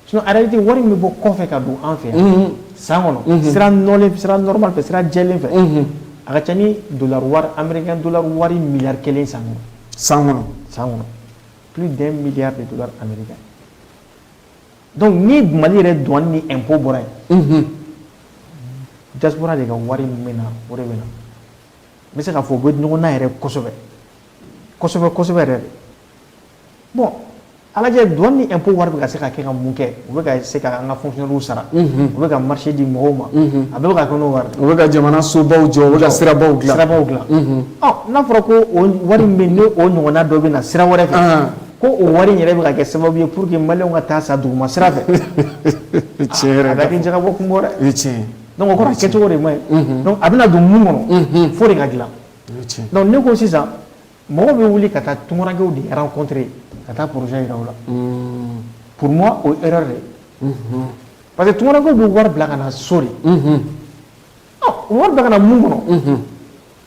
[SPEAKER 2] sinon en réalité wari min bɛ bɔ kɔfɛ ka don an fɛ yan san kɔnɔ sira nɔlen sira normal fɛ sira jɛlen fɛ a ka ca ni dollar wari américain dollar wari miliyari 1 san kɔnɔ plus d'1 milliard de dollars américains donc ni Mali yɛrɛ douane ni impôt bɔra yen diaspora de ka wari min bɛ na o de bɛ na n bɛ se k'a fɔ u bɛ ɲɔgɔn na yɛrɛ kosɛbɛ yɛrɛ de bon a lajɛ douane ni impôt wari bɛ ka se ka kɛ ka mun kɛ u bɛ ka se ka an ka fonctionnaires sara u bɛ ka marché di mɔgɔw ma a bɛɛ bɛ ka kɛ n'o wari
[SPEAKER 1] u bɛ ka jamana sobaw jɔ u bɛ ka sirabaw dilan
[SPEAKER 2] n'a fɔra ko o wari min bɛ yen n'o ɲɔgɔnna dɔ bɛ na sira wɛrɛ fɛ ko o wari in yɛrɛ bɛ ka kɛ sababu ye pour que maliyɛnw ka taa sa duguma sira fɛ a ka kɛ jagabɔ kun bɔ dɛ donc o kɔrɔ a kɛcogo de ma ɲi donc a bɛna don mun kɔnɔ fo de ka dilan donc ne ko sisan mɔgɔw bɛ wuli ka taa tunkarankew de rencontrer ka taa projet yira u la pour moi o erreur de parce que tunkarankew bɛ wari bila ka na so de wari bila ka na mun kɔnɔ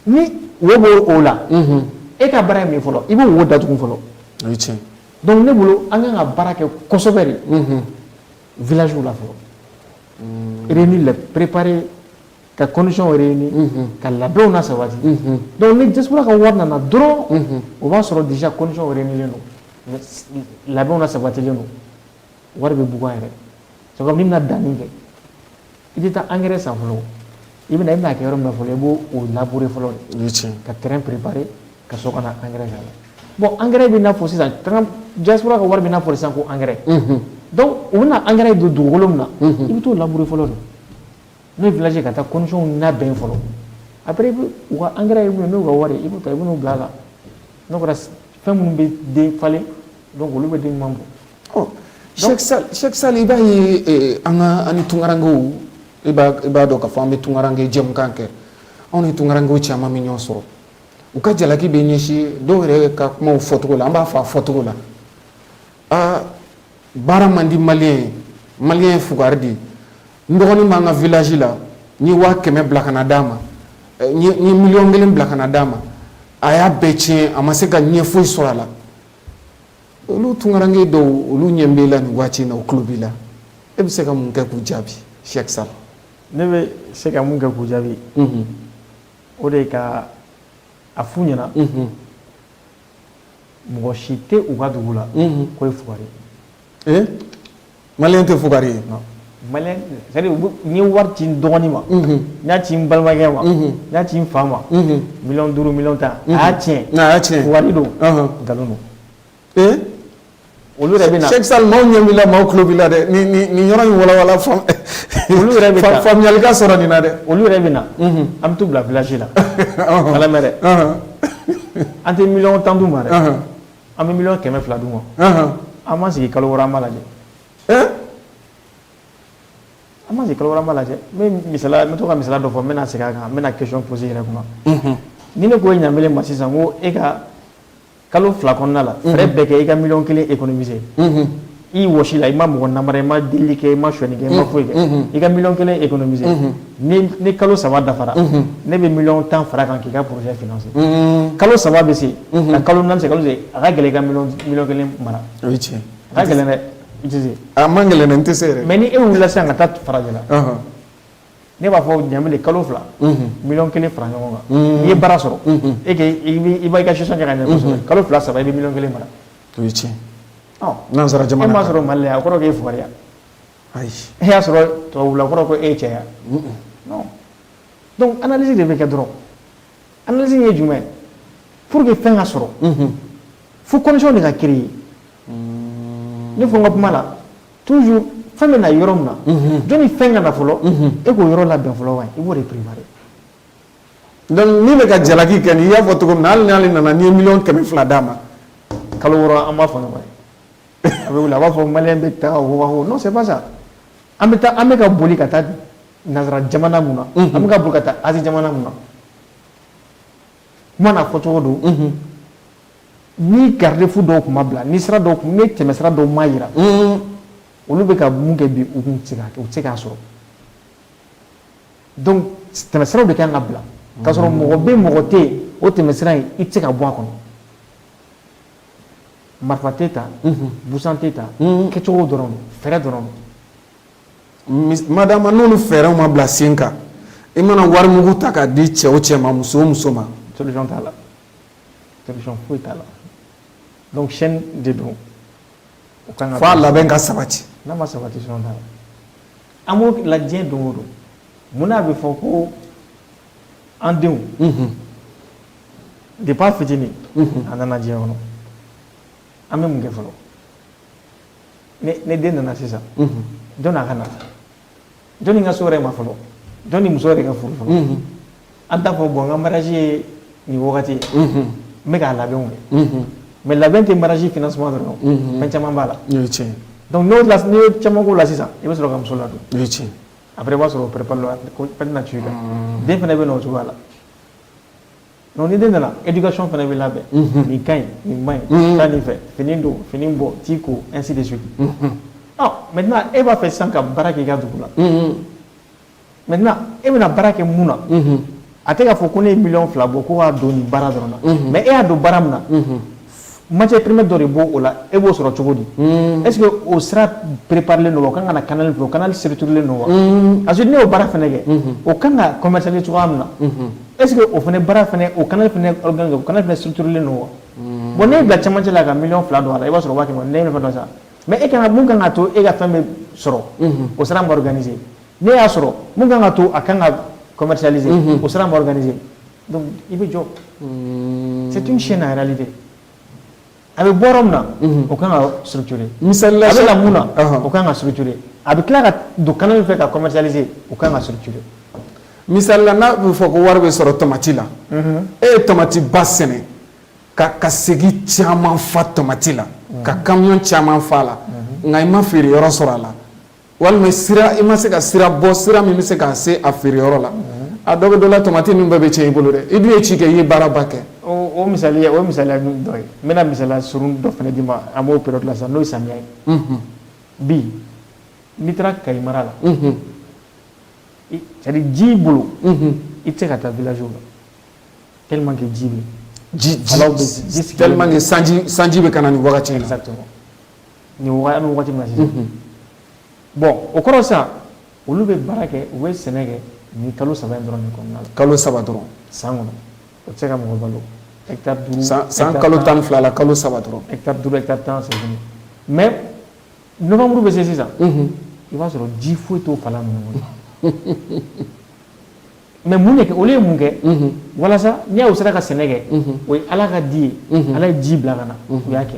[SPEAKER 2] ni wo b'o o la e ka baara ye min fɔlɔ i b'o wo datugu fɔlɔ donc ne bolo an kan ka baara kɛ kosɛbɛ de village la fɔlɔ réunir les préparer ka condition réunir ka labɛnw na sabati donc ni diaspora ka wari nana dɔrɔn o b'a sɔrɔ déjà condition réunilen don labɛnw na sabatilen don wari bɛ bugun yɛrɛ c'est comme ni bɛna danni kɛ i tɛ taa engrais san fɔlɔ i bɛna kɛ yɔrɔ min na fɔlɔ i b'o labourer fɔlɔ de ka terrain préparer ka sɔrɔ ka na engrais k'a la bon engrais bɛ n'a fɔ sisan diaspora ka wari bɛ n'a fɔ sisan ko engrais donc u bɛna engrais don dugukolo min na i bɛ t'o labourer fɔlɔ de n'o ye village ka taa condition labɛn fɔlɔ après u ka engrais ye mun ye n'u ka wari i b'o ta i bɛ n'o bila a la n'o kɛra fɛn minnu bɛ den falen donc olu bɛ den ɲuman bɔ.
[SPEAKER 1] Sheikh Sall i b'a ye an ni tunkarankew i b'a dɔn k'a fɔ an bɛ tunkaranke jɛmukan kɛ anw ni tunkarankew caman bɛ ɲɔgɔn sɔrɔ u ka jalaki bɛ ɲɛsin dɔw yɛrɛ ka kumaw fɔcogo la an b'a fɔ a fɔcogo la baara man di maliyɛn ye maliyɛn ye fugari de ye n dɔgɔnin b'an ka village la n ye 100,000 bila ka na d'a ma n ye 1,000,000 bila ka na d'a ma a y'a bɛɛ tiɲɛ a ma se ka ɲɛ foyi sɔrɔ a la olu tunkaranke dɔw olu ɲɛ b'e la nin waati in na u tulo b'i la e bɛ se ka mun kɛ k'u jaabi Cheikh Sall
[SPEAKER 2] ne bɛ se ka mun kɛ k'u jaabi o de ye ka a f'u ɲɛna mɔgɔ si tɛ u ka dugu la k'o ye fugari ye
[SPEAKER 1] maliyɛn tɛ fugari ye
[SPEAKER 2] maliyɛn c'est-à-dire n ye wari ci n dɔgɔnin ma n y'a ci n balimakɛ ma n y'a ci n fa ma 500,000 1,000,000 a y'a tiɲɛ fugari don nkalon don olu yɛrɛ bɛ na
[SPEAKER 1] Cheikh Sall maaw ɲɛ b'i la maaw tulo b'i la dɛ nin yɔrɔ in walawala
[SPEAKER 2] olu yɛrɛ bɛ taa
[SPEAKER 1] faamuyali ka sɔrɔ nin na dɛ
[SPEAKER 2] olu yɛrɛ bɛ na an bɛ t'u bila village la ala mɛ dɛ an tɛ 1,000,000 d'u ma dɛ an bɛ 1,200,000 d'u ma an ma sigi kalo wɔɔrɔ an b'a lajɛ an ma sigi kalo wɔɔrɔ an b'a lajɛ n bɛ to ka misaliya dɔ fɔ n bɛna segin a kan n bɛna question poser yɛrɛ kunna ni ne ko ɲamele ma sisan ko e ka kalo 2 kɔnɔna la fɛrɛ bɛɛ kɛ i ka 1,000,000 économiser i wɔsi la i ma mɔgɔ namara i ma delili kɛ i ma sonyani kɛ i ma foyi kɛ i ka 1,000,000 économiser ni kalo 3 dafara ne bɛ 10,000,000 fara kan k'i ka projet financer kalo 3 bɛ se ka kalo 4 se kalo se a ka gɛlɛn i ka 1,000,000 mara
[SPEAKER 1] o ye tiɲɛ
[SPEAKER 2] a ka gɛlɛn dɛ i tɛ se
[SPEAKER 1] a man gɛlɛn dɛ n tɛ se yɛrɛ
[SPEAKER 2] mais ni e wulila sisan ka taa farajɛ la ne b'a fɔ ɲamele kalo 2 1,000,000 fara ɲɔgɔn kan n'i ye baara sɔrɔ i b'a i ka gestion kɛ ka ɲɛ kosɛbɛ kalo 2 3 i bɛ 1,000,000 mara
[SPEAKER 1] o ye tiɲɛ nansara jamana
[SPEAKER 2] e m'a sɔrɔ Mali la a kɔrɔ k'e fugariya
[SPEAKER 1] ayi
[SPEAKER 2] e y'a sɔrɔ tubabula a kɔrɔ ko e ye cɛya non donc analyse de bɛ kɛ dɔrɔn analyse ye jumɛn pour que fɛn ka sɔrɔ fo condition de ka créer ne fɔ n ka kuma la toujours fɛn bɛ na yɔrɔ min na jɔnni fɛn ka na fɔlɔ e k'o yɔrɔ labɛn fɔlɔ wa i b'o de préparer
[SPEAKER 1] donc min bɛ ka jalaki kɛ nin i y'a fɔ cogo min na hali n'ale nana n'i ye 1,200,000 d'a ma
[SPEAKER 2] kalo wɔɔrɔ an b'a fɔ ɲɔgɔn ye a bɛ wuli a b'a fɔ maliyɛn bɛ taa o non c'est pas ça an bɛ ka boli ka taa nanzara jamana mun na an bɛ ka boli ka taa Asie jamana mun na kuma na fɔ cogo don ni garde-fou dɔw tun ma bila ni tɛmɛsira dɔw ma yira olu bɛ ka mun kɛ bi u tun tɛ se k'a sɔrɔ donc tɛmɛsiraw de kan ka bila k'a sɔrɔ mɔgɔ bɛ mɔgɔ tɛ yen o tɛmɛsira in i tɛ se ka bɔ a kɔnɔ marifa tɛ ta busan tɛ ta kɛcogo dɔrɔn don fɛɛrɛ dɔrɔn don
[SPEAKER 1] madama n'olu fɛɛrɛw ma bila sen kan i mana wari mugu ta k'a di cɛ o cɛ ma muso o muso ma
[SPEAKER 2] solution t'a la solution foyi t'a la donc chaîne de don o kan ka
[SPEAKER 1] f'a labɛn ka sabati
[SPEAKER 2] n'a ma sabati solution t'a la an b'o la diɲɛ don o don mun n'a bɛ fɔ ko an denw depuis a fitinin a nana diɲɛ kɔnɔ an bɛ mun kɛ fɔlɔ ne den nana sisan jɔn n'a ka na jɔn ka so yɛrɛ ma fɔlɔ jɔn ni muso yɛrɛ ka furu fɔlɔ an t'a fɔ bon n ka mariage ye nin wagati ye n bɛ k'a labɛnw kɛ mais labɛn tɛ mariage financement dɔrɔn fɛn caman b'a la donc n'i ye caman k'o la sisan i bɛ sɔrɔ ka muso ladon après i b'a sɔrɔ o prépare na ci kan den fana bɛ na o cogoya la donc ni den nana éducation fana bɛ labɛn nin ka ɲi nin ma ɲi taa nin fɛ fini don fini bɔ t'i ko ainsi de suite maintenant e b'a fɛ sisan ka baara kɛ i ka dugu la maintenant e bɛna baara kɛ mun na a tɛ k'a fɔ ko ne ye 2,000,000 bɔ ko k'a don nin baara dɔrɔn na mais e y'a don baara min na matière première dɔ de b'o o la e b'o sɔrɔ cogo di est-ce que o sira préparelen don wa o kan ka na canal fɛ o canal structurelen don wa parce que ne y'o baara fana kɛ o kan ka commercialiser cogoya min na est-ce que o fana baara fana o canal fana organisé o canal fana structurelen don wa bon ne ye bila cɛmancɛ la ka 2,000,000 don a la i b'a sɔrɔ o b'a kɛ ne ye fɛn dɔ sa mais e kan ka mun kan ka to e ka fɛn bɛ sɔrɔ o sira ma organiser ne y'a sɔrɔ mun kan ka to a kan ka commercialiser o sira ma organiser donc i bɛ jɔ c'est une chaîne en réalité a bɛ bɔ yɔrɔ min na o kan ka structurer
[SPEAKER 1] misali la
[SPEAKER 2] a bɛ na mun na o kan ka structurer a bɛ tila ka don canal fɛ ka commercialiser o kan ka structurer
[SPEAKER 1] misali la n'a bɛ fɔ ko wari bɛ sɔrɔ tomati la e ye tomati ba sɛnɛ ka segi caman fa tomati la ka camion caman fa a la nka i ma feere yɔrɔ sɔrɔ a la walima i ma se ka sira bɔ sira min bɛ se ka se a feere yɔrɔ la a dɔ bɛ dɔ la tomati ninnu bɛɛ bɛ tiɲɛ i bolo dɛ i dun ye ci kɛ i ye baara ba kɛ
[SPEAKER 2] o o misaliya dɔ ye n bɛna misaliya surun dɔ fana d'i ma an b'o période la sisan n'o ye samiya ye bi n'i taara Kayi mara la c'est à dire ji bolo i tɛ se ka taa village la tellement que ji bɛ
[SPEAKER 1] tellement que sanji bɛ ka na nin wagati in na
[SPEAKER 2] exactement nin wagati an bɛ wagati min na sisan bon o kɔrɔ sisan olu bɛ baara kɛ u bɛ sɛnɛ kɛ nin kalo 3 in dɔrɔn de kɔnɔna la
[SPEAKER 1] kalo 3 dɔrɔn
[SPEAKER 2] san kɔnɔ o tɛ se ka mɔgɔ balo hectare 5
[SPEAKER 1] san kalo 12 la kalo 3 dɔrɔn
[SPEAKER 2] hectare 5 hectare 10 c'est fini mais novembre bɛ se sisan i b'a sɔrɔ ji foyi t'o fala ninnu kɔnɔ mais mun de kɛ olu ye mun kɛ walasa n'i y'o sera ka sɛnɛ kɛ o ye Ala ka di ye Ala ye ji bila ka na u y'a kɛ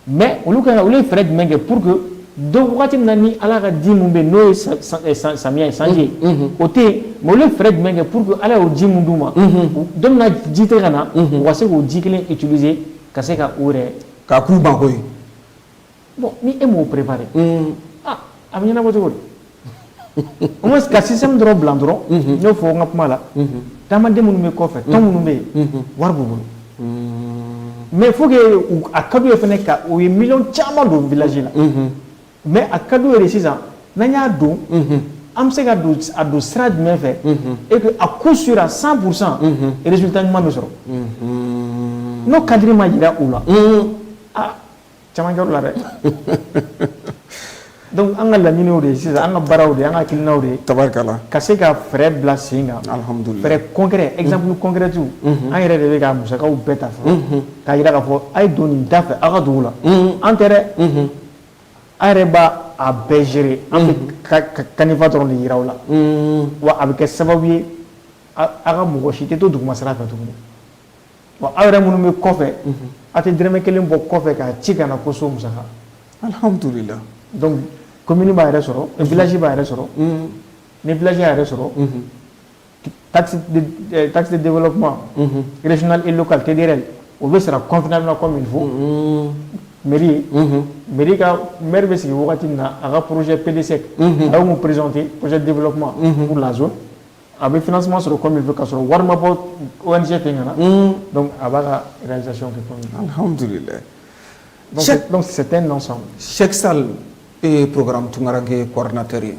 [SPEAKER 2] mais olu ye fɛɛrɛ jumɛn kɛ pour que donc wagati min na ni Ala ka di mun bɛ yen n'o ye samiya ye sanji ye o tɛ yen mais olu ye fɛɛrɛ jumɛn kɛ pour que Ala y'o ji mun d'u ma don min na ji tɛ ka na u ka se k'o ji kelen utiliser ka se ka o yɛrɛ
[SPEAKER 1] k'a k'u mago ye
[SPEAKER 2] bon ni e m'o préparer a bɛ ɲɛnabɔ cogo di au moins ka système dɔrɔn bila dɔrɔn n y'o fɔ n ka kuma la taamaden minnu bɛ kɔfɛ tɔn minnu bɛ yen wari b'u bolo mais il faut que a ka d'u ye fana ka o ye miliyɔn caman don village la mais a ka d'u ye de sisan n'an y'a don an bɛ se ka a don sira jumɛn fɛ et que a coup sûr à 100% résultat ɲuman bɛ sɔrɔ n'o cadre ma jira u la caman kɛr'o la dɛ donc an ka laɲiniw de ye sisan an ka baaraw de an ka hakilinaw de ye
[SPEAKER 1] tabarikala
[SPEAKER 2] ka se ka fɛɛrɛ bila sen kan
[SPEAKER 1] alhamdulillah
[SPEAKER 2] fɛɛrɛ concret exemple concret an yɛrɛ de bɛ ka musakaw bɛɛ ta fɔlɔ k'a jira k'a fɔ a ye don nin da fɛ aw ka dugu la an tɛ dɛ an yɛrɛ b'a a bɛɛ gérer an bɛ kanifa dɔrɔn de yira aw la wa a bɛ kɛ sababu ye a ka mɔgɔ si tɛ to duguma sira fɛ tuguni wa aw yɛrɛ minnu bɛ kɔfɛ a tɛ dɔrɔmɛ kelen bɔ kɔfɛ k'a ci ka na ko so musaka
[SPEAKER 1] alhamdulillah
[SPEAKER 2] donc commune b'a yɛrɛ sɔrɔ village b'a yɛrɛ sɔrɔ ni village y'a yɛrɛ sɔrɔ taxe de développement régional et local TDRL o bɛ sara convenablement comme il faut mairie ka maire bɛ sigi wagati min na a ka projet PDSEC a y'o mun présenter projet de développement pour la zone a bɛ financement sɔrɔ comme il faut k'a sɔrɔ wari ma bɔ ONG fɛ ka na donc a b'a ka réalisation kɛ comme il faut
[SPEAKER 1] alhamdulillah
[SPEAKER 2] donc c'est un ensemble
[SPEAKER 1] Cheikh Sall e programme Tunkaranke coordinateur ye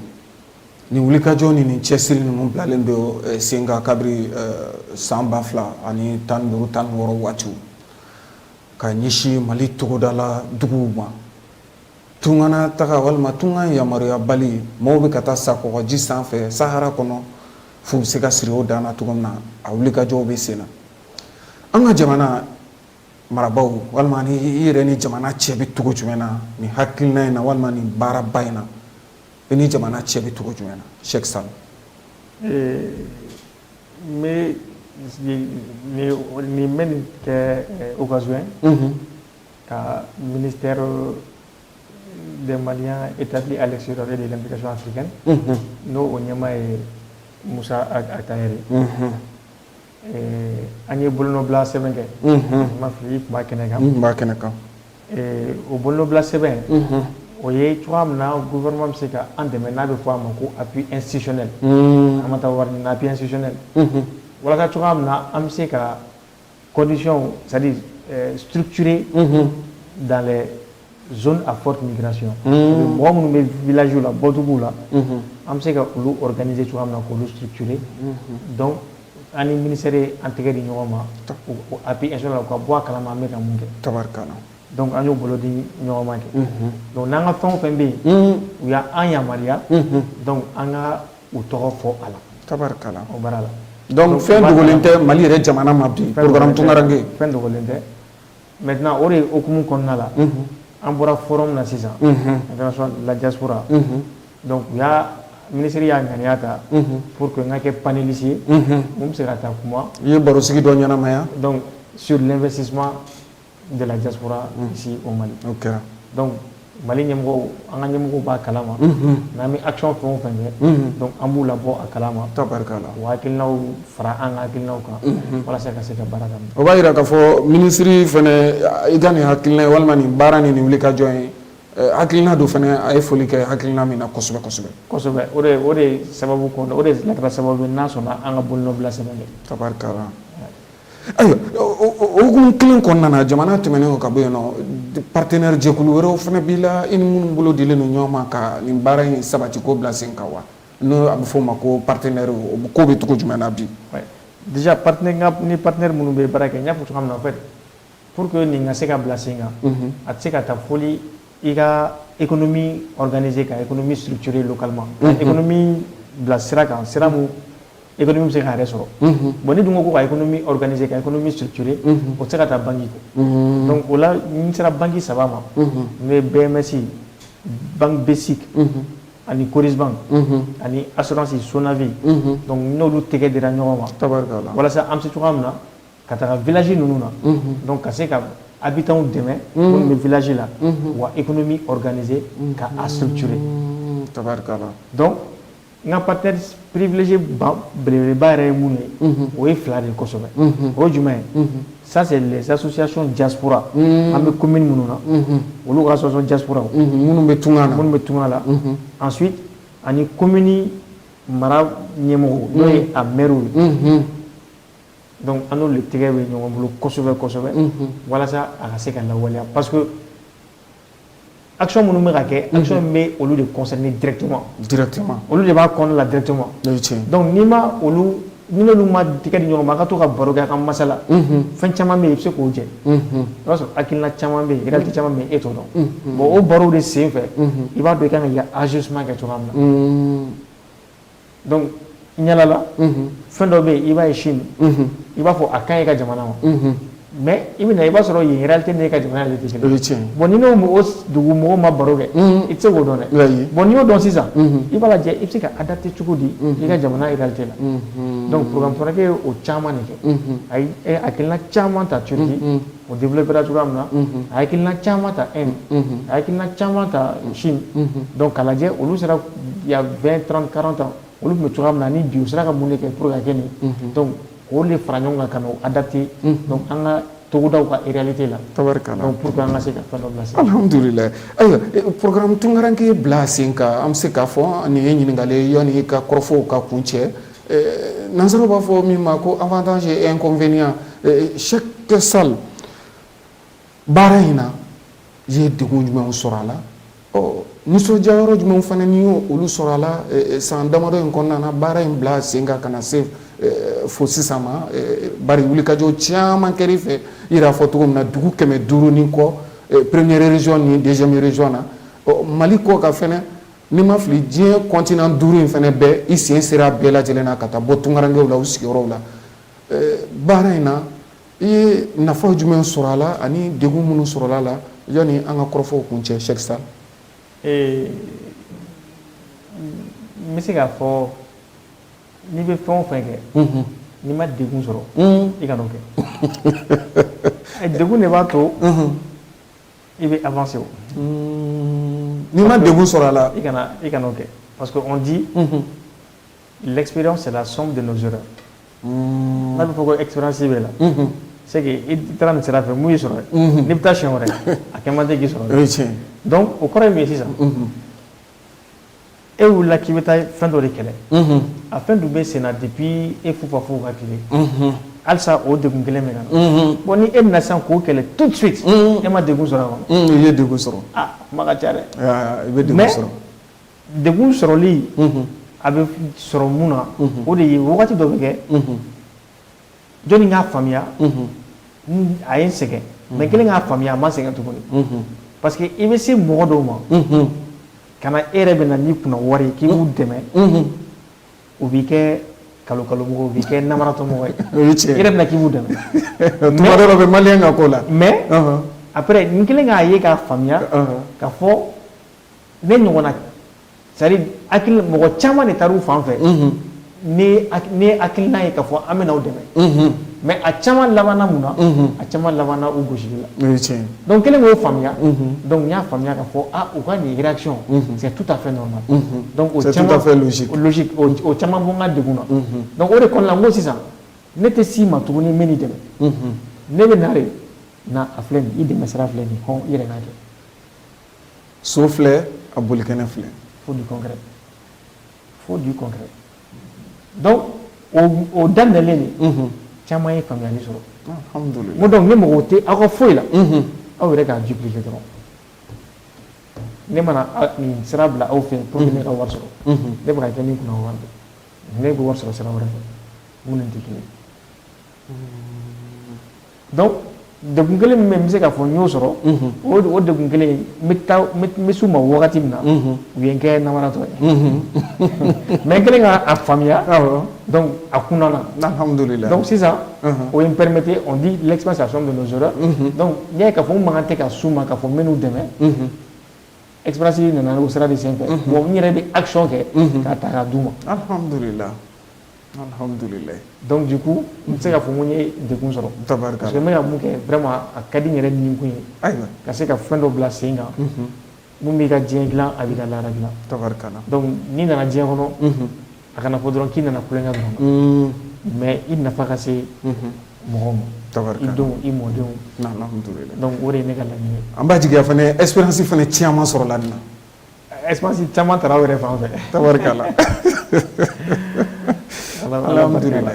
[SPEAKER 1] ni wulikajɔ ni nin cɛsiri ninnu bilalen don sen kan kabiri san 2000 ani 15 16 waatiw ka ɲɛsin Mali togodala duguw ma tungana taga walima tunga yamaruya bali mɔgɔw bɛ ka taa sa kɔgɔji sanfɛ Sahara kɔnɔ f'u bɛ se ka siri o dan na cogo min na a wulikajɔw bɛ sen na an ka jamana marabaw walima ni i yɛrɛ ni jamana cɛ bɛ cogo jumɛn na ni hakilina in na walima ni baaraba in na i ni jamana cɛ bɛ cogo jumɛn na Cheikh Sall
[SPEAKER 2] nin bɛ nin kɛ occasion ka ministère des Maliens établis à l'extérieur et de l'intégration africaine n'o o ɲɛmaa ye Musa Atayɛri an ye bolonɔbila sɛbɛn kɛ ma fili i tun b'a kɛnɛ kan
[SPEAKER 1] n b'a kɛnɛ kan
[SPEAKER 2] o bolonɔbila sɛbɛn o ye cogoya min na gouvernement bɛ se ka an dɛmɛ n'a bɛ fɔ a ma ko appui institutionnel an ma taa wari ɲini appui institutionnel walasa cogoya min na an bɛ se ka conditions c'est-à-dire structurées dans les zones à forte migration mɔgɔ minnu bɛ village la bɔduguw la an bɛ se ka olu organiser cogoya min na k'olu structurer donc an ni ministère ye an tɛgɛ di ɲɔgɔn ma o appui institutionnel ka bɔ a kalama an bɛ ka mun kɛ
[SPEAKER 1] tabarikala
[SPEAKER 2] donc an y'o bolo di ɲɔgɔn ma kɛ donc n'an ka fɛn o fɛn bɛ yen u y'an yamaruya donc an ka u tɔgɔ fɔ a la
[SPEAKER 1] tabarikala
[SPEAKER 2] o baara la
[SPEAKER 1] donc fɛn dogolen tɛ Mali yɛrɛ jamana ma bi programme Tunkaranke
[SPEAKER 2] fɛn dogolen tɛ maintenant o de hukumu kɔnɔna la an bɔra forum na sisan international la diaspora donc u y'a ministère y'a ŋaniya ta pour que n ka kɛ panéliste ye mun bɛ se ka taa kuma
[SPEAKER 1] i ye barosigi dɔ ɲɛnamaya
[SPEAKER 2] donc sur l'investissement de la diaspora ici au Mali donc Mali ɲɛmɔgɔw an ka ɲɛmɔgɔw b'a kalama n'an bɛ action fɛn o fɛn kɛ donc an b'u labɔ a kalama
[SPEAKER 1] tabarikala
[SPEAKER 2] o hakilinaw fara an ka hakilinaw kan walasa ka se ka baara daminɛ
[SPEAKER 1] o b'a yira k'a fɔ minisiri fɛnɛ i ka nin hakilina ye walima nin baara ni nin wulikajɔ ye hakilina dɔ fɛnɛ a ye foli kɛ hakilina min na kosɛbɛ kosɛbɛ
[SPEAKER 2] kosɛbɛ o de sababu kɔnɔ o de la kɛra sababu n'a sɔnna an ka bolonɔbila sɛbɛn kɛ
[SPEAKER 1] tabarikala ayo o gun kelen kɔnɔna na jamana tɛmɛnen ka bɔ yen nɔ partenaire jɛkulu wɛrɛw fana b'i la i ni minnu bolo dilen don ɲɔgɔn ma ka nin baara in sabati ko bila sen kan wa n'o a bɛ fɔ o ma ko partenaire ko bɛ cogo jumɛn na bi.
[SPEAKER 2] déjà ni partenaire minnu bɛ baara kɛ n y'a fɔ cogoya min na en fait pour que nin ka se ka bila sen kan a tɛ se ka taa foli i ka économie organisée ka économie structurée localement ka économie bila sira kan sira mun économie bɛ se ka yɛrɛ sɔrɔ bon ni dun ko ka économie organisée ka économie structurée o tɛ se ka taa banque kɔ donc o la n sera banque saba ma n bɛ BMS banque BESIC ani Corisbank ani assurance Sonavi donc n'olu tɛgɛ dira ɲɔgɔn ma walasa an bɛ se cogoya min na ka taga village ninnu na donc ka se ka habitants dɛmɛ minnu bɛ village la wa économie organisée ka a structurée donc n ka partenaire privilégié belebeleba yɛrɛ ye mun ye o ye fila de ye kosɛbɛ o ye jumɛn ye ça c'est les associations diaspora an bɛ commune minnu na olu ka association diaspora
[SPEAKER 1] minnu bɛ tunga la
[SPEAKER 2] ensuite ani commune mara ɲɛmɔgɔw n'o ye a maire ye donc an n'olu tɛgɛ bɛ ɲɔgɔn bolo kosɛbɛ walasa a ka se ka lawaleya parce que action minnu bɛ ka kɛ action bɛ olu de concerner directement olu de b'a kɔnɔna la directement donc ni n'olu ma tɛgɛ di ɲɔgɔn ma a ka to ka baro kɛ a ka masala fɛn caman bɛ yen i bɛ se k'o jɛ i b'a sɔrɔ hakilina caman bɛ yen réalité caman bɛ yen e t'o dɔn bon o baro de sen fɛ i b'a dɔn i kan ka ajustement kɛ cogoya min na donc ɲalala fɛn dɔ bɛ yen i b'a ye Chine i b'a fɔ a ka ɲi i ka jamana ma mais i bɛ na i b'a sɔrɔ yen réalité ni e ka jamana de tɛ kelen bon ni n'o dugu mɔgɔw ma baro kɛ i tɛ se k'o dɔn dɛ bon n'i y'o dɔn sisan i b'a lajɛ i bɛ se ka adapter cogo di i ka jamana réalité la donc programme fɔrakɛ ye o caman de kɛ a ye hakilina caman ta Turquie o développera cogoya min na a ye hakilina caman ta Inde a ye hakilina caman ta Chine donc k'a lajɛ olu sera il y a 20 30 40 ans olu tun bɛ cogoya min na ni bi u sera ka mun de kɛ pour ka kɛ nin donc k'o de fara ɲɔgɔn kan ka n'o adapter donc an ka togodaw ka réalité la donc pour que an ka se ka fɛn dɔ bila sen
[SPEAKER 1] alhamdulillah ayiwa programme tunkaranke bila sen kan an bɛ se k'a fɔ nin ye ɲininkali ye yanni ka kɔrɔfɔw ka kun cɛ nansaraw b'a fɔ min ma ko avantage et inconvénient chaque salle baara in na i ye degun jumɛnw sɔrɔ a la nisɔndiya yɔrɔ jumɛnw fana n'i y'o olu sɔrɔ a la san damadɔ in kɔnɔna na baara in bila sen kan ka na se fo sisan ma bari wulikajɔ caman kɛra i fɛ i yɛrɛ fɔ cogo min na dugu 500 ni kɔ première région ni deuxième région na Mali kɔ ka fɛnɛ n'i ma fili diɲɛ continent 5 in fɛnɛ bɛɛ i sen sera bɛɛ lajɛlen na ka taa bɔ tunkarankew la u sigiyɔrɔw la baara in na i ye nafa jumɛn sɔrɔ a la ani degun minnu sɔrɔ a la yanni an ka kɔrɔfɔw kun cɛ Cheikh Sall
[SPEAKER 2] n bɛ se k'a fɔ n'i bɛ fɛn o fɛn kɛ n'i ma degun sɔrɔ i ka n'o kɛ degun de b'a to i bɛ avancer o
[SPEAKER 1] n'i ma degun sɔrɔ a la
[SPEAKER 2] i ka n'o kɛ parce que on dit l'expérience c'est la somme de nos erreurs n'a bɛ fɔ ko expérience bɛ la c'est que i taara nin sira fɛ mun y'i sɔrɔ n'i bɛ taa siɲɛ wɛrɛ a kɛ man tɛ k'i sɔrɔ donc o kɔrɔ ye mun ye sisan e wulila k'i bɛ taa fɛn dɔ de kɛlɛ a fɛn dun bɛ sen na depuis e fufa fo ka tile halisa o degun kelen bɛ ka na bon ni e bɛna sisan k'o kɛlɛ tout de suite e ma degun sɔrɔ a kɔnɔ
[SPEAKER 1] i ye degun sɔrɔ
[SPEAKER 2] kuma ka ca dɛ
[SPEAKER 1] i bɛ degun sɔrɔ
[SPEAKER 2] mais degun sɔrɔli a bɛ sɔrɔ mun na o de ye wagati dɔ bɛ kɛ jɔnni k'a faamuya a ye n sɛgɛn mais kelen k'a faamuya a ma sɛgɛn tuguni parce que i bɛ se mɔgɔ dɔw ma ka na e yɛrɛ bɛ na n'i kunna wari ye k'i b'u dɛmɛ u b'i kɛ kalo-kalomɔgɔ u b'i kɛ namaratɔmɔgɔ ye i yɛrɛ bɛ na k'i b'u dɛmɛ
[SPEAKER 1] tuma dɔ la o bɛ maliyɛn ka ko la
[SPEAKER 2] mais après n kelen k'a ye k'a faamuya k'a fɔ ne ɲɔgɔnna c'est à dire mɔgɔ caman de taar'u fan fɛ ne hakilina ye k'a fɔ an bɛ n'aw dɛmɛ mais a caman labanna mun na a caman labanna u gosili la donc kelen k'o faamuya donc n y'a faamuya k'a fɔ u ka nin réaction c'est tout à fait normal donc o
[SPEAKER 1] c'est tout à fait logique
[SPEAKER 2] o caman bɔ n ka degun na donc o de kɔnɔna n ko sisan ne tɛ s'i ma tuguni n bɛ n'i dɛmɛ ne bɛ na de na a filɛ nin i dɛmɛ sira filɛ nin hɔn i yɛrɛ k'a kɛ
[SPEAKER 1] so filɛ a bolikɛnɛ filɛ
[SPEAKER 2] faut du concret donc o daminɛlen de caman ye faamuyali sɔrɔ
[SPEAKER 1] alhamdulillah
[SPEAKER 2] donc ne mɔgɔw tɛ aw ka foyi la aw yɛrɛ k'a dupliquer dɔrɔn ne mana nin sira bila aw fɛ pour que ne ka wari sɔrɔ ne bɛ ka kɛ min kunna o wari ne bɛ wari sɔrɔ sira wɛrɛ fɛ mun ni tɛ kelen donc degun kelen min bɛ yen n bɛ se k'a fɔ n y'o sɔrɔ o degun kelen n bɛ s'u ma wagati min na u ye n kɛ namaratɔ ye mais n kɛlen k'a faamuya donc a kunna na
[SPEAKER 1] alhamdulillah
[SPEAKER 2] donc sisan o ye n permettre on dit l'expansion de nos erreurs donc n'i y'a ye k'a fɔ n mankan tɛ ka s'u ma k'a fɔ n bɛ n'u dɛmɛ expérience nana o sira de senfɛ bon n yɛrɛ bɛ action kɛ k'a ta k'a d'u ma
[SPEAKER 1] alhamdulillah alhamdulillah
[SPEAKER 2] donc du coup n bɛ se k'a fɔ n ko n ye degun sɔrɔ
[SPEAKER 1] tabaraka
[SPEAKER 2] parce que n bɛ ka mun kɛ vraiment a ka di n yɛrɛ ni kun ye
[SPEAKER 1] ayiwa
[SPEAKER 2] ka se ka fɛn dɔ bila sen kan mun b'i ka diɲɛ dilan a b'i ka lahara dilan
[SPEAKER 1] tabaraka
[SPEAKER 2] donc n'i nana diɲɛ kɔnɔ a kana fɔ dɔrɔn k'i nana kulonkɛ dɔrɔn mais i nafa ka se mɔgɔw ma
[SPEAKER 1] tabaraka
[SPEAKER 2] i denw i mɔdenw
[SPEAKER 1] alhamdulillah
[SPEAKER 2] donc o de ye ne ka laɲini ye
[SPEAKER 1] an b'a jigiya fana expérience fana caman sɔrɔ la nin na
[SPEAKER 2] expérience caman taara aw yɛrɛ fan fɛ
[SPEAKER 1] tabaraka alhamdulillah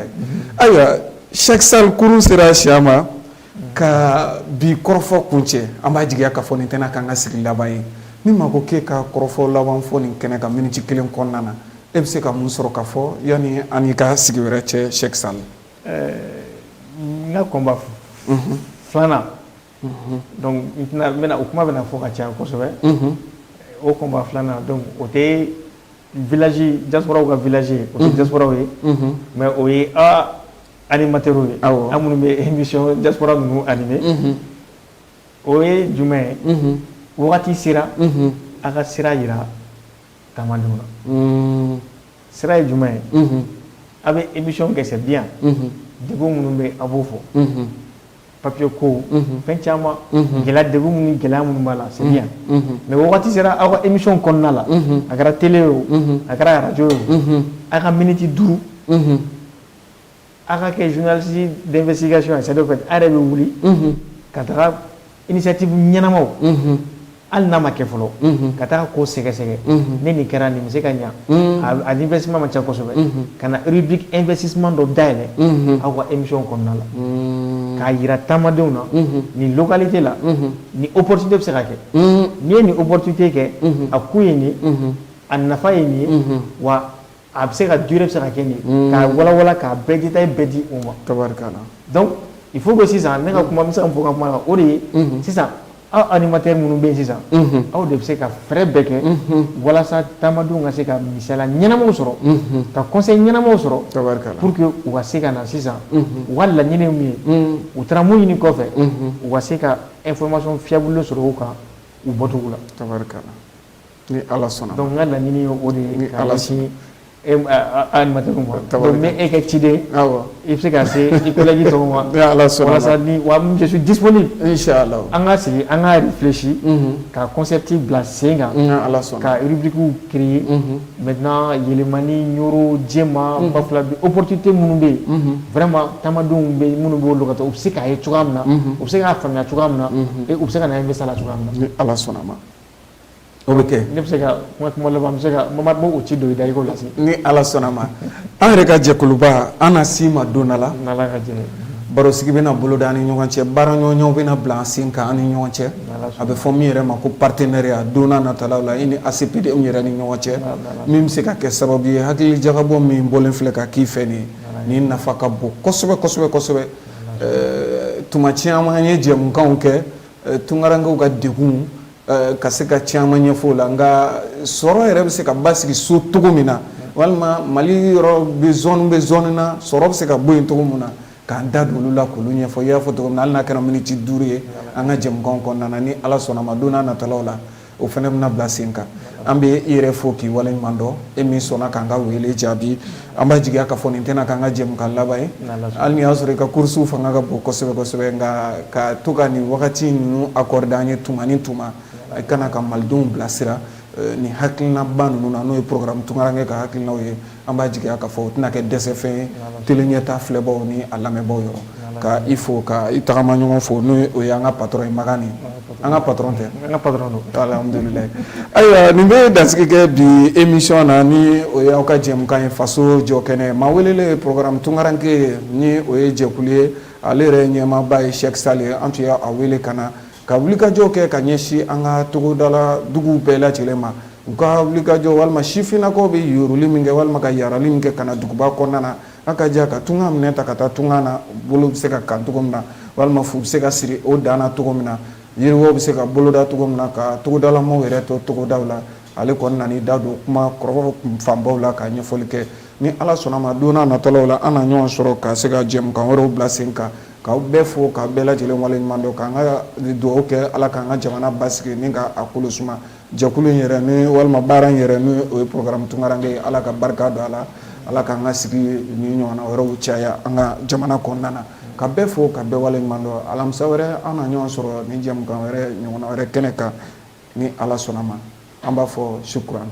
[SPEAKER 1] ayiwa chaque salle kurun sera siya ma ka bi kɔrɔfɔ kun cɛ an b'a jigiya k'a fɔ nin tɛna k'an ka sigi laban ye min ma ko k'e ka kɔrɔfɔ laban fɔ nin kɛnɛ kan miniti 1 kɔnɔna na e bɛ se ka mun sɔrɔ k'a fɔ yanni an n'i ka sigi wɛrɛ cɛ chaque salle
[SPEAKER 2] n ka combat filanan donc o kuma bɛna fɔ ka caya kosɛbɛ o combat filanan donc o tɛ village diaspora ka village ye o tɛ diaspora ye mais o ye animateur ye an minnu bɛ émission diaspora ninnu animé o ye jumɛn ye wagati sera a ka sira yira taamadenw na sira ye jumɛn ye a bɛ émission kɛ c'est bien degun minnu bɛ a b'o fɔ papier ko fɛn caman gɛlɛya degun minnu gɛlɛya minnu b'a la c'est bien mais wagati sera aw ka émission kɔnɔna la a kɛra télé ye o a kɛra radio ye o a ka miniti 5 a ka kɛ journaliste d'investigation ye c'est-à-dire a yɛrɛ bɛ wuli ka taga initiative ɲɛnamaw hali n'a ma kɛ fɔlɔ ka taga ko sɛgɛsɛgɛ ne nin kɛra nin bɛ se ka ɲa a investissement man ca kosɛbɛ ka na rubrique investissement dɔ dayɛlɛ aw ka émission kɔnɔna la k'a yira taamadenw na nin localité la nin opportunité bɛ se ka kɛ n'i ye nin opportunité kɛ a kun ye nin a nafa ye nin ye wa a bɛ se ka durée bɛ se ka kɛ nin ye k'a walawala k'a bɛɛ détail bɛɛ di u ma
[SPEAKER 1] tabarikala
[SPEAKER 2] donc il faut que sisan ne ka kuma n bɛ se ka fɔ ka kuma la o de ye sisan aw animateur minnu bɛ yen sisan aw de bɛ se ka fɛɛrɛ bɛɛ kɛ walasa taamadenw ka se ka misaliya ɲɛnamaw sɔrɔ ka conseil ɲɛnamaw sɔrɔ pour que u ka se ka na sisan u ka laɲini ye min ye u taara mun ɲini kɔfɛ u ka se ka information fiable sɔrɔ u kan u bɔcogo la
[SPEAKER 1] tabarikala ni ala sɔnna
[SPEAKER 2] donc n ka laɲini ye o de ye ka ɲɛsin animateur ma donc ni e kɛ ciden i bɛ se ka se i collègue tɔw ma
[SPEAKER 1] ni ala sɔnna
[SPEAKER 2] walasa ni wa je suis disponible
[SPEAKER 1] inchallah
[SPEAKER 2] an ka sigi an ka réfléchir ka concept bila sen kan
[SPEAKER 1] ala sɔnna
[SPEAKER 2] ka rubrique créer maintenant yɛlɛmani ɲoro jɛma bafula bi opportunité minnu bɛ yen vraiment taamadenw bɛ minnu bɛ olu ka taa u bɛ se k'a ye cogoya min na u bɛ se k'a faamuya cogoya min na et u bɛ se ka na investir la cogoya min na
[SPEAKER 1] ni ala sɔnna ma o bɛ kɛ
[SPEAKER 2] ne bɛ se ka kuma laban n bɛ se ka mamadu b'o ci dɔ i da i k'o lase
[SPEAKER 1] ni ala sɔnna ma an yɛrɛ ka jɛkuluba an na s'i ma don dɔ la
[SPEAKER 2] n'ala ka jɛ
[SPEAKER 1] barosigi bɛna boloda an ni ɲɔgɔn cɛ baara ɲɔgɔnɲɔgɔn bɛna bila an sen kan an ni ɲɔgɔn cɛ a bɛ fɔ min yɛrɛ ma ko partenariat don n'a nataw la i ni ACPD yɛrɛ ni ɲɔgɔn cɛ min bɛ se ka kɛ sababu ye hakili jagabɔ min bɔlen filɛ ka k'i fɛ nin ye nin nafa ka bon kosɛbɛ kosɛbɛ kosɛbɛ tuma caman an ye jɛmukanw kɛ tunkarankew ka degun ka se ka caman ɲɛfɔ o la nka sɔrɔ yɛrɛ bɛ se ka basigi so cogo min na walima Mali yɔrɔ bɛ zone na sɔrɔ bɛ se ka bɔ yen cogo min na k'an da don olu la k'olu ɲɛfɔ i y'a fɔ cogo min na hali n'a kɛra miniti 5 ye an ka jɛmukanw kɔnɔna na ni ala sɔnna ma don n'a nataw la o fana bɛna bila sen kan an bɛ i yɛrɛ fo k'i waleɲuman dɔn e min sɔnna k'an ka wele jaabi an b'a jigiya k'a fɔ nin tɛna k'an ka jɛmukan laban ye hali ni y'a sɔrɔ i ka kurusiw fanga ka bon kosɛbɛ kosɛbɛ nka ka to ka nin wagati ninnu accordé an ye tuma ni tuma i kana ka malidenw bilasira nin hakilinaba ninnu na n'o ye programme tunkaranke ka hakilinaw ye an b'a jigiya k'a fɔ o tɛna kɛ dɛsɛfɛn ye tele ɲɛta filɛbaw ni a lamɛnbaw yɔrɔ ka i fo ka i tagama ɲɔgɔn fo n'o ye an ka patron ye Magani an ka patron tɛ
[SPEAKER 2] an ka patron don
[SPEAKER 1] alhamdulilayi ayiwa nin bɛ dansigi kɛ bi émission na ni o ye aw ka jɛmukan ye faso jɔ kɛnɛ maa welelen ye programme tunkaranke ni o ye jɛkulu ye ale yɛrɛ ɲɛmaaba ye Sheikh Sale an tun y'a wele ka na ka wulikajɔ kɛ ka ɲɛsin an ka togodala duguw bɛɛ lajɛlen ma u ka wulikajɔ walima sifinnakaw bɛ yoroli min kɛ walima ka yarali min kɛ ka na duguba kɔnɔna na a ka diya ka tunga minɛ ta ka taa tunga na bolo bɛ se ka kan cogo min na walima fu bɛ se ka siri o dan na cogo min na yiriwaw bɛ se ka boloda cogo min na ka togodalamaw yɛrɛ to togodaw la ale kɔni nan'i da don kuma kɔrɔfɔ fanbaw la ka ɲɛfɔli kɛ ni ala sɔnna ma don n'a nataw la an na ɲɔgɔn sɔrɔ ka se ka jɛmukan wɛrɛw bila sen kan k'aw bɛɛ fo k'aw bɛɛ lajɛlen waleɲuman dɔn k'an ka dugawu kɛ ala k'an ka jamana basigi ni ka a kolo suma jɛkulu in yɛrɛ ni walima baara in yɛrɛ ni o ye programme tunkaranke ye ala ka barika don a la ala k'an ka sigi ni ɲɔgɔnna wɛrɛw caya an ka jamana kɔnɔna na ka bɛɛ fo ka bɛɛ waleɲuman dɔn alamisa wɛrɛ an na ɲɔgɔn sɔrɔ ni jɛmukan wɛrɛ ɲɔgɔnna wɛrɛ kɛnɛ kan ni ala sɔnna ma an b'a fɔ shukran.